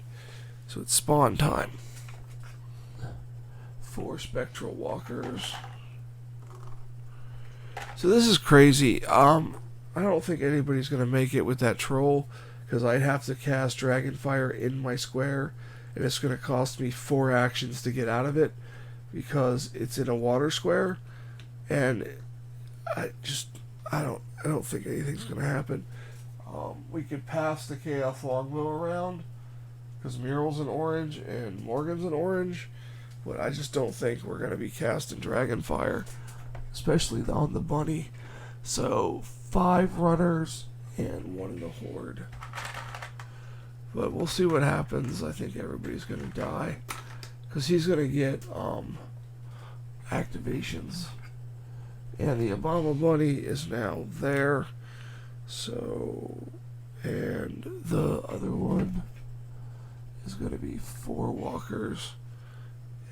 So it's spawn time. 4 spectral walkers. So this is crazy. I don't think anybody's going to make it with that troll. Because I'd have to cast Dragonfire in my square. And it's going to cost me 4 actions to get out of it because it's in a water square, and I don't think anything's going to happen. We could pass the Chaos Longbow around because Mural's in orange and Morgan's in orange, but I just don't think we're going to be casting Dragonfire, especially on the bunny. So 5 runners and 1 in the horde. But we'll see what happens. I think everybody's going to die. Because he's going to get activations. And the Obama Bunny is now there. So, and the other one is going to be 4 walkers.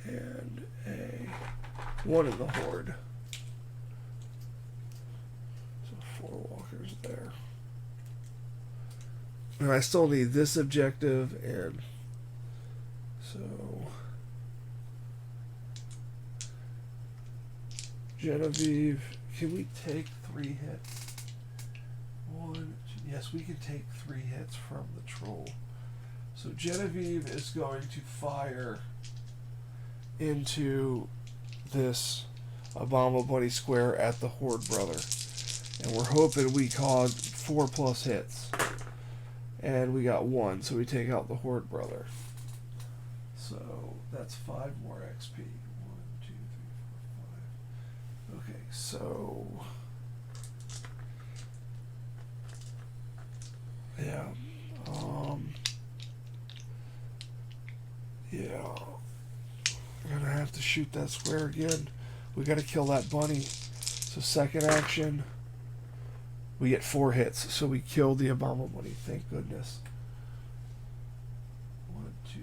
And 1 in the horde. So 4 walkers there. And I still need this objective and So Genevieve, can we take 3 hits? 1, 2, yes, we can take 3 hits from the troll. So Genevieve is going to fire into this Obama Bunny Square at the Horde Brother. And we're hoping we caused 4+ hits. And we got 1, so we take out the Horde Brother. So that's 5 more XP. 1, 2, 3, 4, 5. Okay, so yeah. Yeah. We're gonna have to shoot that square again. We gotta kill that bunny. So second action, we get 4 hits. So we kill the Obama bunny. Thank goodness. 1, 2, 3,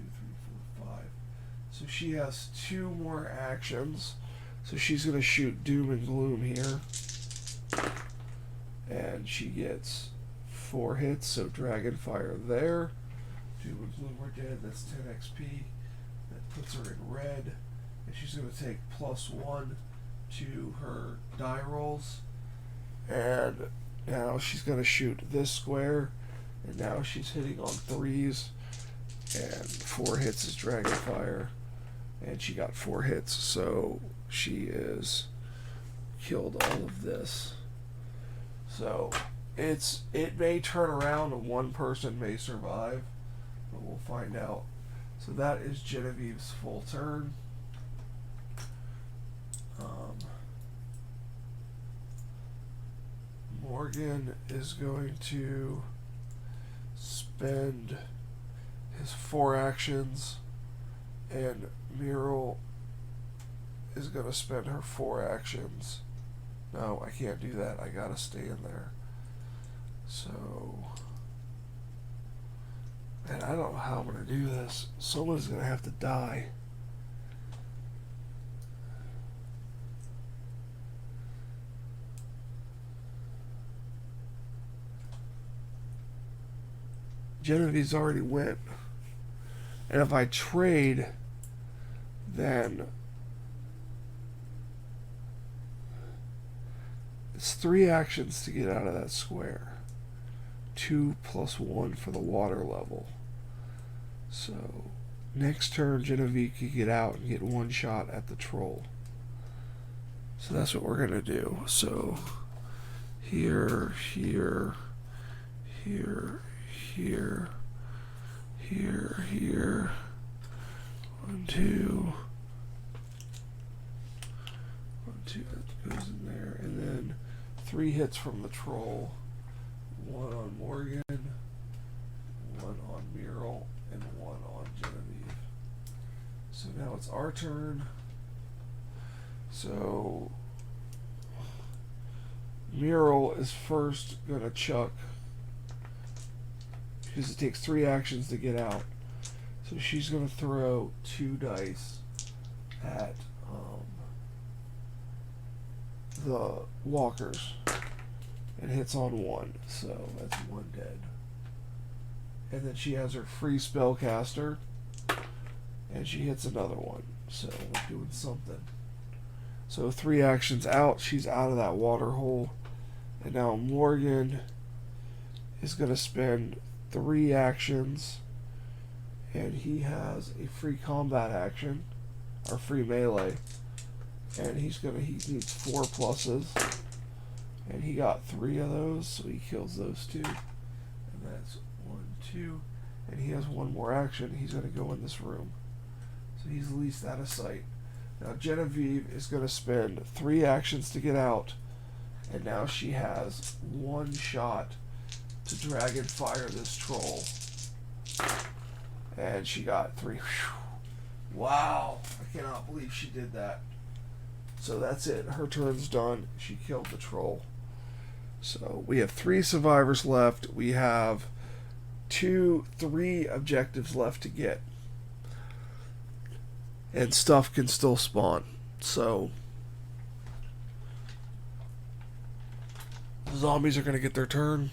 4, 5. So she has 2 more actions. So she's gonna shoot Doom and Gloom here. And she gets 4 hits. So Dragon Fire there. Doom and Gloom are dead. That's 10 XP. That puts her in red. And she's going to take +1 to her die rolls. And now she's going to shoot this square. And now she's hitting on 3s. And 4 hits is Dragon Fire. And she got 4 hits. So she is killed all of this. So it may turn around and one person may survive. But we'll find out. So that is Genevieve's full turn. Morgan is going to spend his 4 actions, and Muriel is going to spend her 4 actions. No, I can't do that. I gotta stay in there. So, man, I don't know how I'm going to do this. Someone's going to have to die. Genevieve's already went. And if I trade, then it's 3 actions to get out of that square. 2 + 1 for the water level. So next turn Genevieve can get out and get 1 shot at the troll. So that's what we're gonna do. So here, here, here, here, here, here. 1, 2. 1, 2, that goes in there. And then 3 hits from the troll. 1 on Morgan, 1 on Muriel, and 1 on Genevieve. So now it's our turn. So Muriel is first going to chuck, because it takes 3 actions to get out. So she's going to throw 2 dice at the walkers. And hits on 1, so that's 1 dead. And then she has her free spellcaster, and she hits another one. So we're doing something. So 3 actions out, she's out of that water hole. And now Morgan is going to spend 3 actions, and he has a free combat action, or free melee, and he needs 4 pluses. And he got 3 of those, so he kills those 2. And that's 1, 2. And he has 1 more action. He's going to go in this room. So he's at least out of sight. Now Genevieve is going to spend 3 actions to get out. And now she has 1 shot to Dragon Fire this troll. And she got 3. Whew. Wow. I cannot believe she did that. So that's it. Her turn's done. She killed the troll. So we have 3 survivors left. We have 3 objectives left to get. And stuff can still spawn. So the zombies are going to get their turn.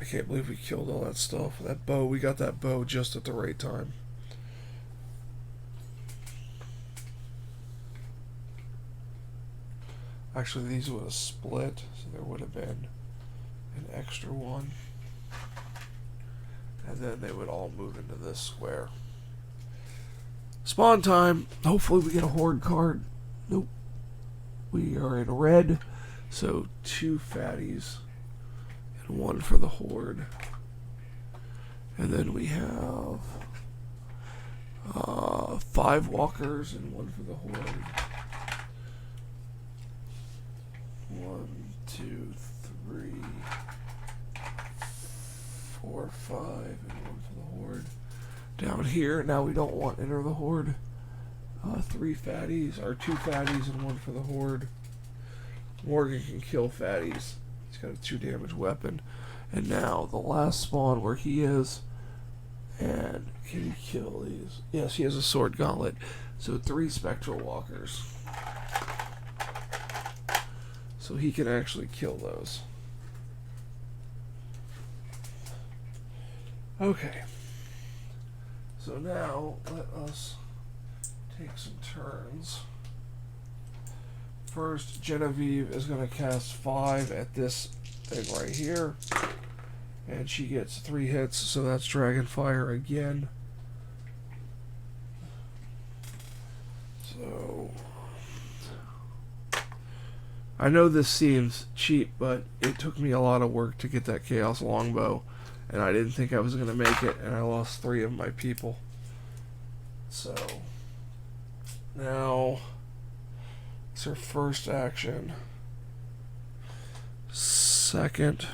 I can't believe we killed all that stuff. That bow, we got that bow just at the right time. Actually, these would have split, so there would have been an extra one. And then they would all move into this square. Spawn time. Hopefully we get a horde card. Nope. We are in red, so 2 fatties and 1 for the horde. And then we have 5 walkers and 1 for the horde. 1, 2, 3, 4, 5, and 1 for the horde. Down here, now we don't want enter the horde. 3 fatties, or 2 fatties and 1 for the horde. Morgan can kill fatties. He's got a 2 damage weapon. And now the last spawn where he is. And can he kill these? Yes, he has a sword gauntlet. So 3 spectral walkers. So he can actually kill those. Okay. So now let us take some turns. First, Genevieve is going to cast 5 at this thing right here. And she gets 3 hits, so that's Dragonfire again. So I know this seems cheap, but it took me a lot of work to get that Chaos Longbow, and I didn't think I was going to make it, and I lost 3 of my people. So now it's her first action. Second,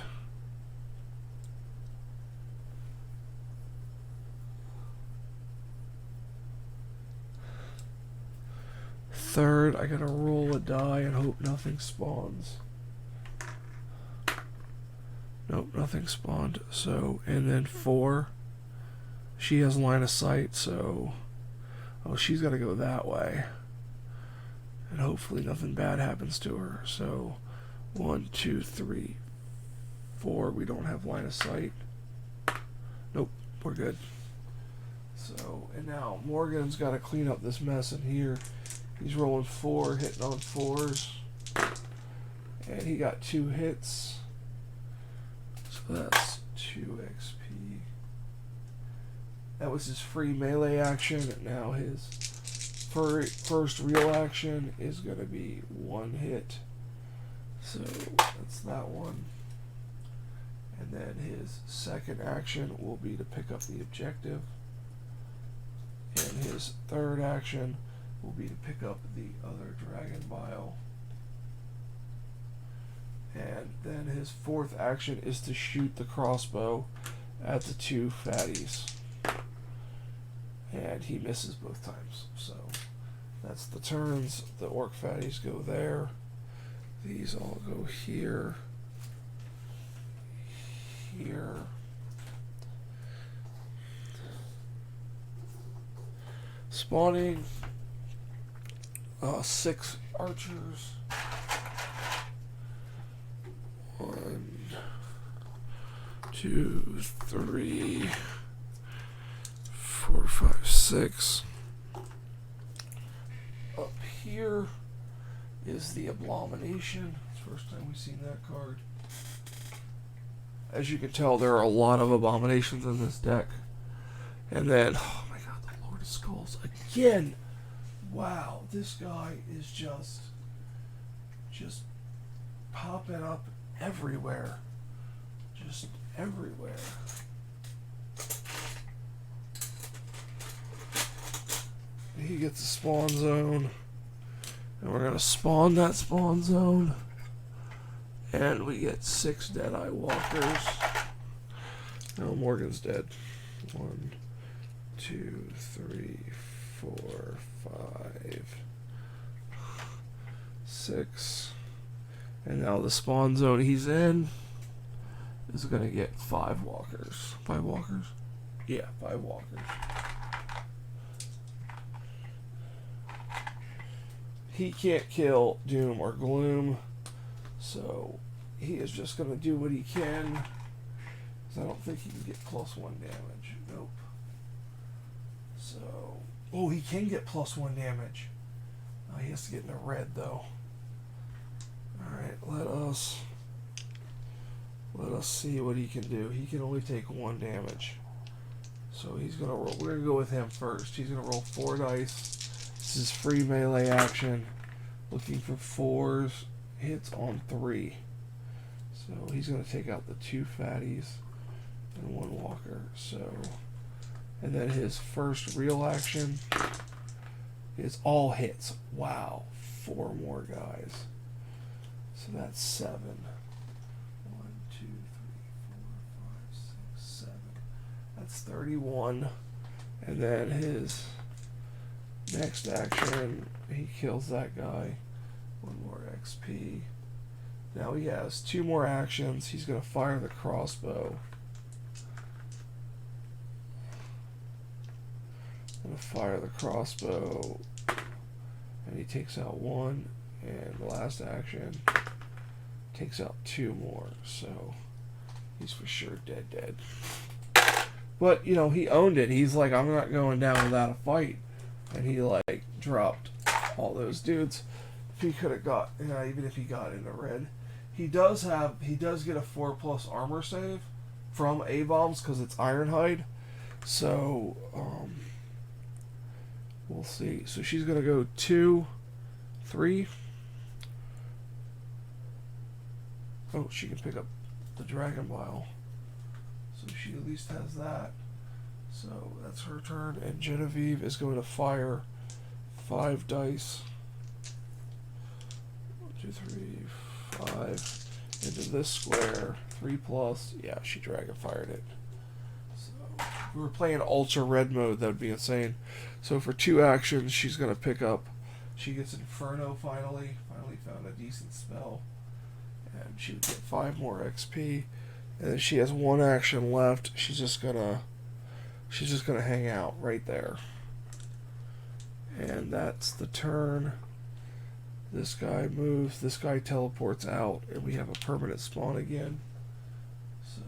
third, I gotta roll a die and hope nothing spawns. Nope, nothing spawned. So, and then 4, she has line of sight, so oh, she's gotta go that way. And hopefully nothing bad happens to her. So 1, 2, 3, 4, we don't have line of sight. Nope, we're good. So, and now Morgan's got to clean up this mess in here. He's rolling 4, hitting on 4s. And he got 2 hits. So that's 2 XP. That was his free melee action. Now his first real action is going to be 1 hit. So that's that one. And then his second action will be to pick up the objective. And his third action will be to pick up the other Dragon Bile. And then his fourth action is to shoot the crossbow at the 2 fatties. And he misses both times. So that's the turns. The orc fatties go there. These all go here. Here. Spawning 6 archers. 1, 2, 3, 4, 5, 6. Up here is the Abomination. It's the first time we've seen that card. As you can tell, there are a lot of Abominations in this deck. And then, oh my god, the Lord of Skulls again! Wow, this guy is just popping up everywhere. Just everywhere. He gets a spawn zone. And we're going to spawn that spawn zone. And we get 6 Deadeye Walkers. No, Morgan's dead. 1, 2, 3, 4, 5, 6. And now the spawn zone he's in is going to get 5 walkers. 5 walkers? Yeah, 5 walkers. He can't kill Doom or Gloom, so he is just going to do what he can. Because I don't think he can get +1 damage. Nope. So, oh, he can get +1 damage. He has to get in the red, though. Let's see what he can do. He can only take 1 damage. So he's going to roll. We're going to go with him first. He's going to roll 4 dice. This is free melee action. Looking for 4s. Hits on 3. So he's going to take out the 2 fatties and 1 walker. So, and then his first real action is all hits. Wow. 4 more guys. So that's 7. 1, 2, 3, 4, 5, 6, 7. That's 31. And then his next action, he kills that guy. 1 more XP. Now he has 2 more actions. He's going to fire the crossbow. Going to fire the crossbow. And he takes out 1. And the last action takes out 2 more. So he's for sure dead. But, you know, he owned it. He's like, I'm not going down without a fight. And he, like, dropped all those dudes. If he could have got, even if he got into red. He does get a 4+ armor save from A-bombs because it's Ironhide. So, we'll see. So she's going to go 2, 3. Oh, she can pick up the Dragon Bile. So she at least has that. So that's her turn. And Genevieve is going to fire 5 dice. 1, 2, 3, 5. Into this square. 3+. Yeah, she Dragon fired it. So if we were playing Ultra Red mode, that would be insane. So for 2 actions, she's going to pick up. She gets Inferno finally. Finally found a decent spell. And she would get 5 more XP. And then she has 1 action left. She's just gonna hang out right there. And that's the turn. This guy moves. This guy teleports out, and we have a permanent spawn again. So,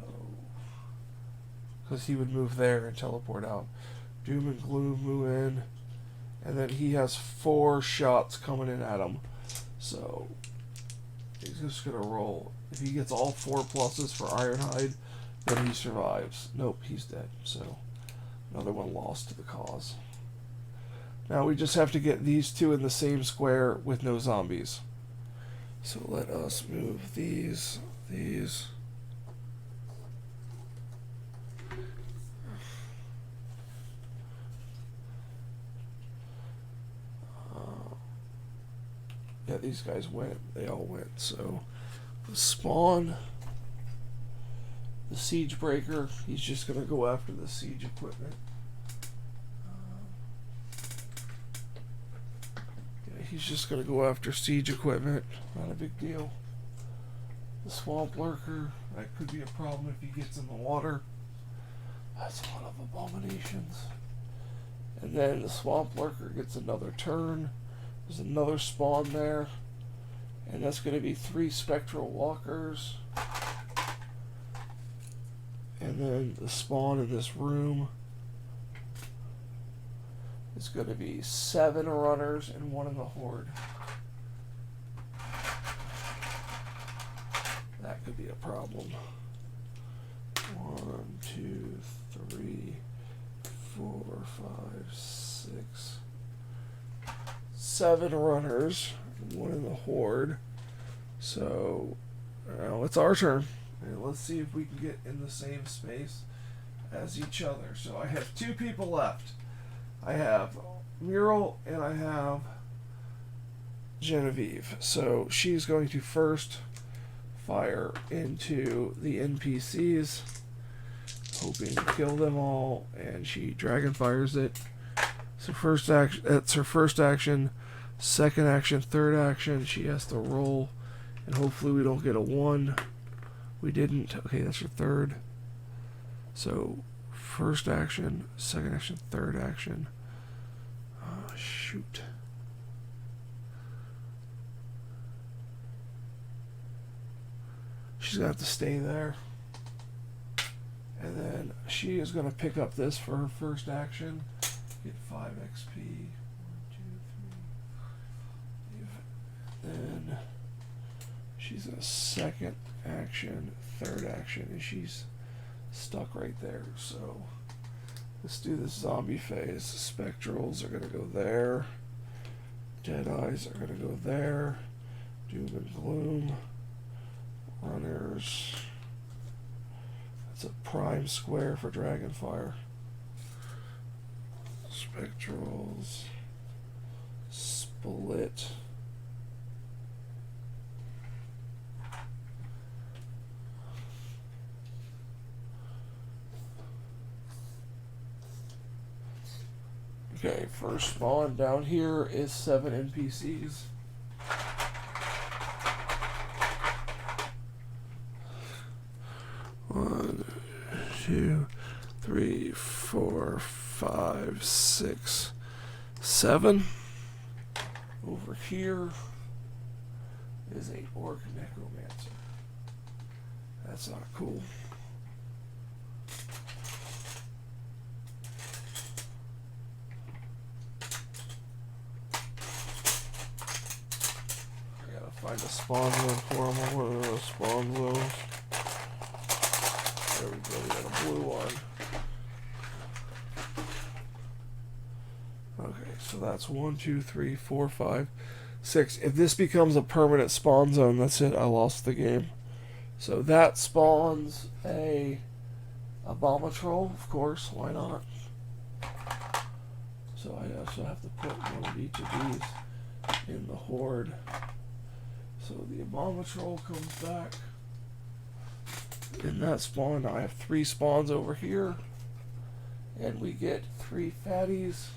because he would move there and teleport out. Doom and Gloom move in, and then he has 4 shots coming in at him. So he's just gonna roll. If he gets all 4 pluses for Ironhide, then he survives. Nope, he's dead. So another one lost to the cause. Now we just have to get these 2 in the same square with no zombies. So let us move these. Yeah, these guys went. They all went. So the spawn, the siege breaker. He's just gonna go after the siege equipment. He's just going to go after siege equipment. Not a big deal. The swamp lurker. That could be a problem if he gets in the water. That's a lot of abominations. And then the swamp lurker gets another turn. There's another spawn there. And that's going to be 3 spectral walkers. And then the spawn in this room. It's going to be 7 runners and 1 in the horde. That could be a problem. 1, 2, 3, 4, 5, 6, 7 runners, and 1 in the horde. So now it's our turn. And let's see if we can get in the same space as each other. So I have 2 people left. I have Mural and I have Genevieve. So she's going to first fire into the NPCs, hoping to kill them all, and she dragon fires it. So first action, that's her first action. Second action, third action, she has to roll, and hopefully we don't get a 1. We didn't. Okay, that's her third. So first action, second action, third action. Oh, shoot. She's going to have to stay there. And then she is going to pick up this for her first action. Get 5 XP. 1, 2, 3. Then she's going to second action, third action, and she's stuck right there. So let's do this zombie phase. Spectrals are going to go there. Deadeyes are going to go there. Doom and Gloom. Runners. That's a prime square for Dragonfire. Spectrals. Split. Okay, first spawn down here is 7 NPCs. One, two, three, four, five, 6, 7. Over here is a orc necromancer. That's not cool. Find a spawn zone for them. What are those spawn zones? There we go. We got a blue one. Okay, so that's 1, 2, 3, 4, 5, 6. If this becomes a permanent spawn zone, that's it. I lost the game. So that spawns a Abomatroll, of course. Why not? So I also have to put one of each of these in the horde. So the Abomatroll comes back. In that spawn, I have 3 spawns over here. And we get 3 fatties.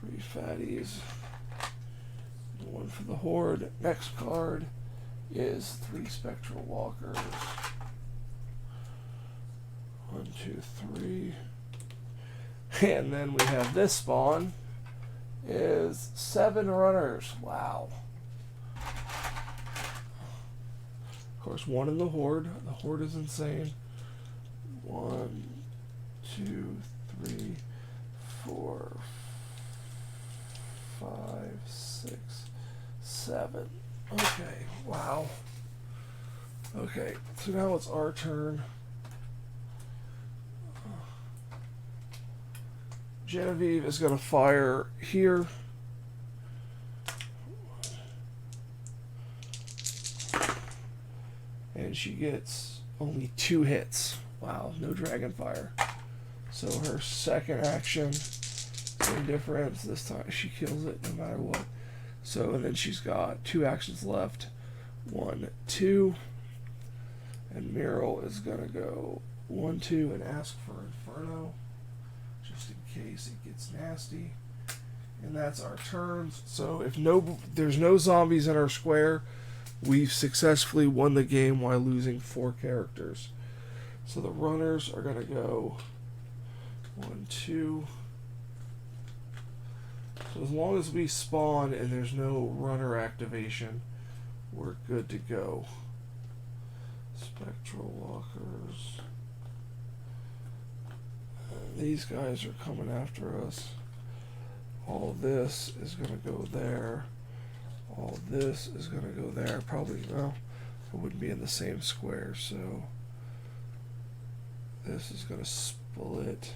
3 fatties. One for the horde. Next card is 3 spectral walkers. 1, 2, 3. And then we have this spawn. Is 7 runners. Wow. Of course, 1 in the horde. The horde is insane. 1, 2, 3, 4, 5, 6, 7. Okay. Wow. Okay. So now it's our turn. Genevieve is going to fire here. And she gets only 2 hits. Wow, no Dragonfire. So her second action, same difference. This time she kills it no matter what. So, and then she's got 2 actions left. 1, 2. And Meryl is going to go 1, 2 and ask for Inferno. Just in case it gets nasty. And that's our turns. So if there's no zombies in our square, we've successfully won the game while losing 4 characters. So the runners are going to go 1, 2. So as long as we spawn and there's no runner activation, we're good to go. Spectral walkers. These guys are coming after us. All this is going to go there. All this is going to go there. Probably, well, it wouldn't be in the same square, so this is going to split.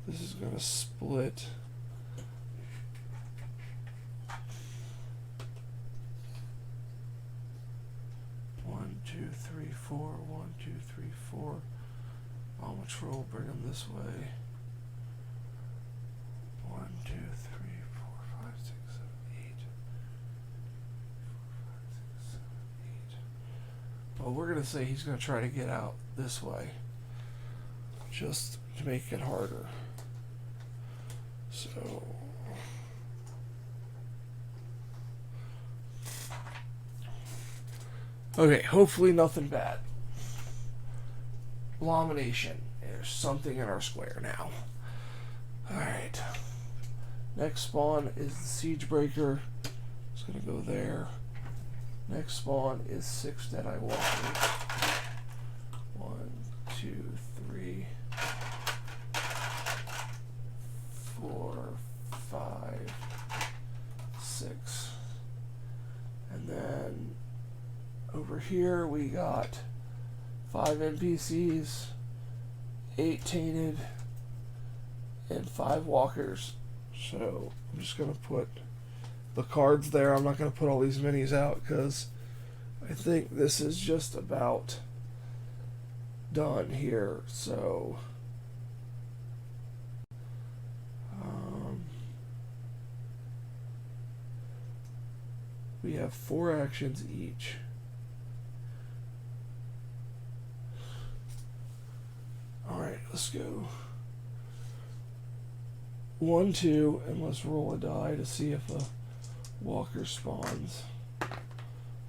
This is going to split. One, two, three, four. 1, 2, 3, 4. Abomatroll, bring them this way. 1, 2, 3, 4, 5, 6, 7, 8. 4, 5, 6, 7, 8. Well, we're going to say he's going to try to get out this way. Just to make it harder. So... okay, hopefully nothing bad. Abomination. There's something in our square now. Alright. Next spawn is the Siegebreaker. It's going to go there. Next spawn is 6 Deadeye Walkers. 1, 2, 3, 4, 5, 6. Over here we got 5 NPCs, 8 tainted, and 5 walkers. So I'm just going to put the cards there. I'm not going to put all these minis out because I think this is just about done here. So we have 4 actions each. Alright, let's go 1, 2, and let's roll a die to see if a walker spawns.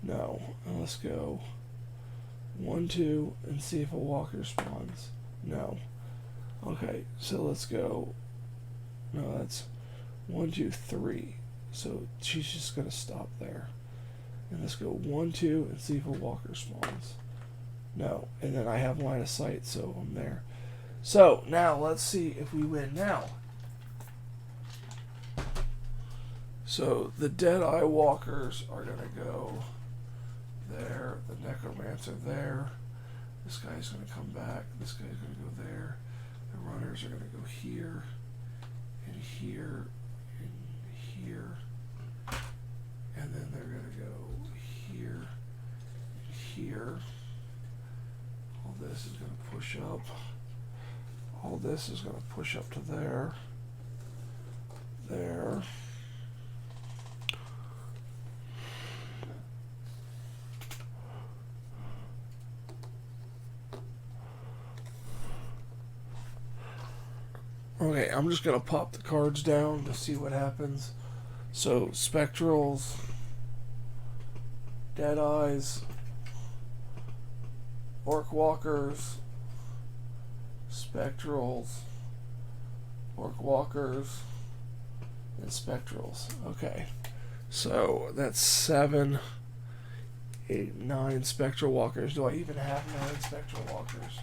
No. And let's go 1, 2, and see if a walker spawns. No. Okay, so let's go. No, that's 1, 2, 3. So she's just going to stop there. And let's go 1, 2, and see if a walker spawns. No. And then I have line of sight, so I'm there. So now let's see if we win now. So the Deadeye walkers are going to go there. The Necromancer there. This guy's going to come back. This guy's going to go there. The runners are going to go here and here and here. And then they're going to go here and here. All this is going to push up. All this is going to push up to there. There. Okay, I'm just going to pop the cards down to see what happens. So, Spectrals, Deadeyes, Orc Walkers, Spectrals, Orc Walkers, and Spectrals. Okay, so that's 7, 8, 9 Spectral Walkers. Do I even have 9 Spectral Walkers?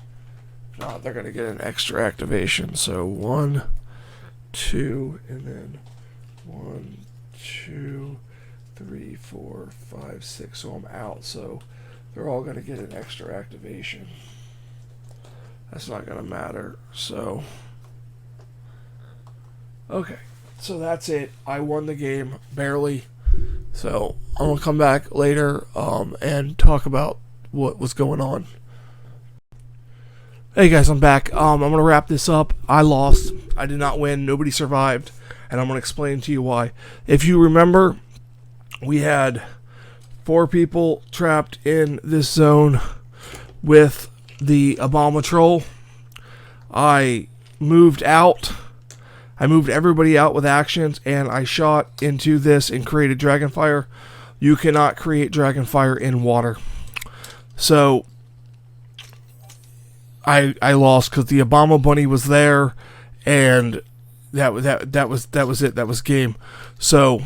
If not, they're going to get an extra activation. So 1, 2, and then 1, 2, 3, 4, 5, 6. So I'm out. So they're all going to get an extra activation. That's not going to matter. So, okay. So that's it. I won the game, barely. So I'm going to come back later and talk about what was going on. Hey guys, I'm back. I'm going to wrap this up. I lost. I did not win. Nobody survived. And I'm going to explain to you why. If you remember, we had 4 people trapped in this zone with the Abomatroll. I moved out. I moved everybody out with actions, and I shot into this and created Dragonfire. You cannot create Dragonfire in water. So I lost because the Obama Bunny was there, and that was it. That was game. So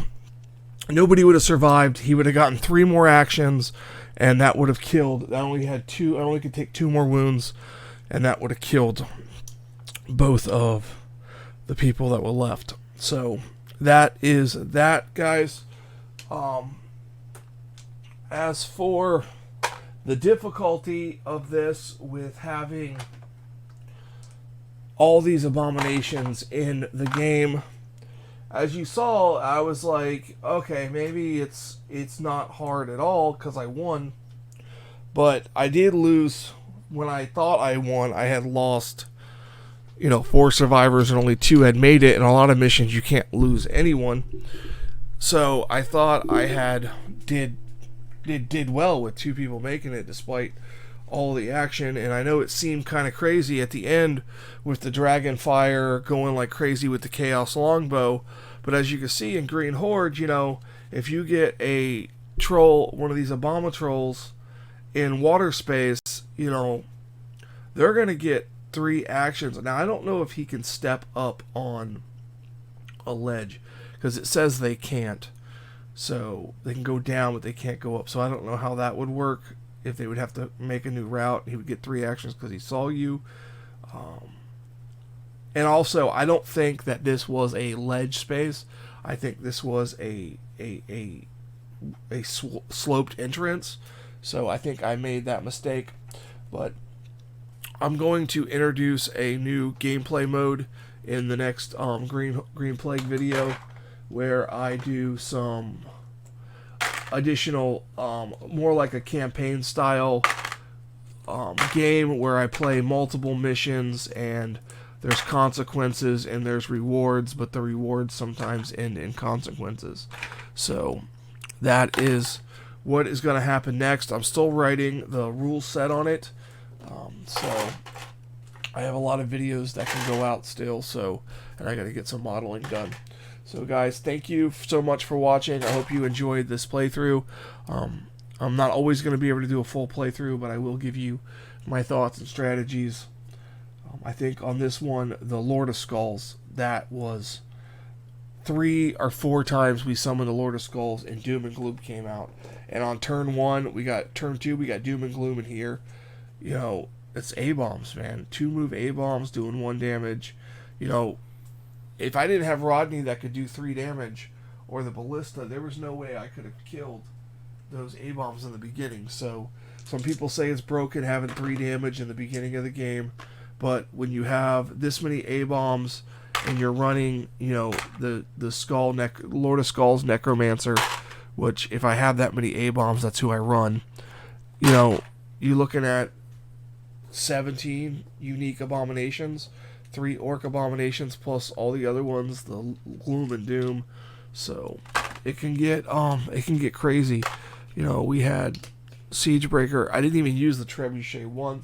nobody would have survived. He would have gotten 3 more actions, and that would have killed. I only had 2. I only could take 2 more wounds, and that would have killed both of the people that were left. So that is that, guys. As for the difficulty of this with having all these abominations in the game, as you saw, I was like, okay, maybe it's not hard at all because I won. But I did lose. When I thought I won, I had lost, 4 survivors and only 2 had made it. And a lot of missions, you can't lose anyone. So I thought I had did well with 2 people making it despite all the action. And I know it seemed kind of crazy at the end with the Dragonfire going like crazy with the Chaos Longbow. But as you can see in Green Horde, if you get a troll, one of these Abomatrolls in water space, they're going to get 3 actions. Now, I don't know if he can step up on a ledge because it says they can't. So they can go down, but they can't go up. So I don't know how that would work. If they would have to make a new route, he would get 3 actions because he saw you. And also, I don't think that this was a ledge space. I think this was a sloped entrance. So I think I made that mistake. But I'm going to introduce a new gameplay mode in the next Green Plague video, where I do some additional, more like a campaign style game where I play multiple missions and there's consequences and there's rewards, but the rewards sometimes end in consequences. So that is what is going to happen next. I'm still writing the rule set on it, so I have a lot of videos that can go out still, and I got to get some modeling done. So guys, thank you so much for watching. I hope you enjoyed this playthrough. I'm not always going to be able to do a full playthrough, but I will give you my thoughts and strategies. I think on this one, the Lord of Skulls, that was 3 or 4 times we summoned the Lord of Skulls and Doom and Gloom came out. And on turn 1, turn 2, we got Doom and Gloom in here. You know, it's A-bombs, man. 2-move A-bombs doing 1 damage. You know, if I didn't have Rodney that could do 3 damage, or the Ballista, there was no way I could have killed those A-bombs in the beginning. So some people say it's broken having 3 damage in the beginning of the game, but when you have this many A-bombs and you're running, you know, the Lord of Skulls Necromancer, which if I have that many A-bombs, that's who I run. You know, you're looking at 17 unique abominations, 3 orc abominations plus all the other ones, the Gloom and Doom. So it can get crazy. You know, we had Siegebreaker. I didn't even use the Trebuchet once.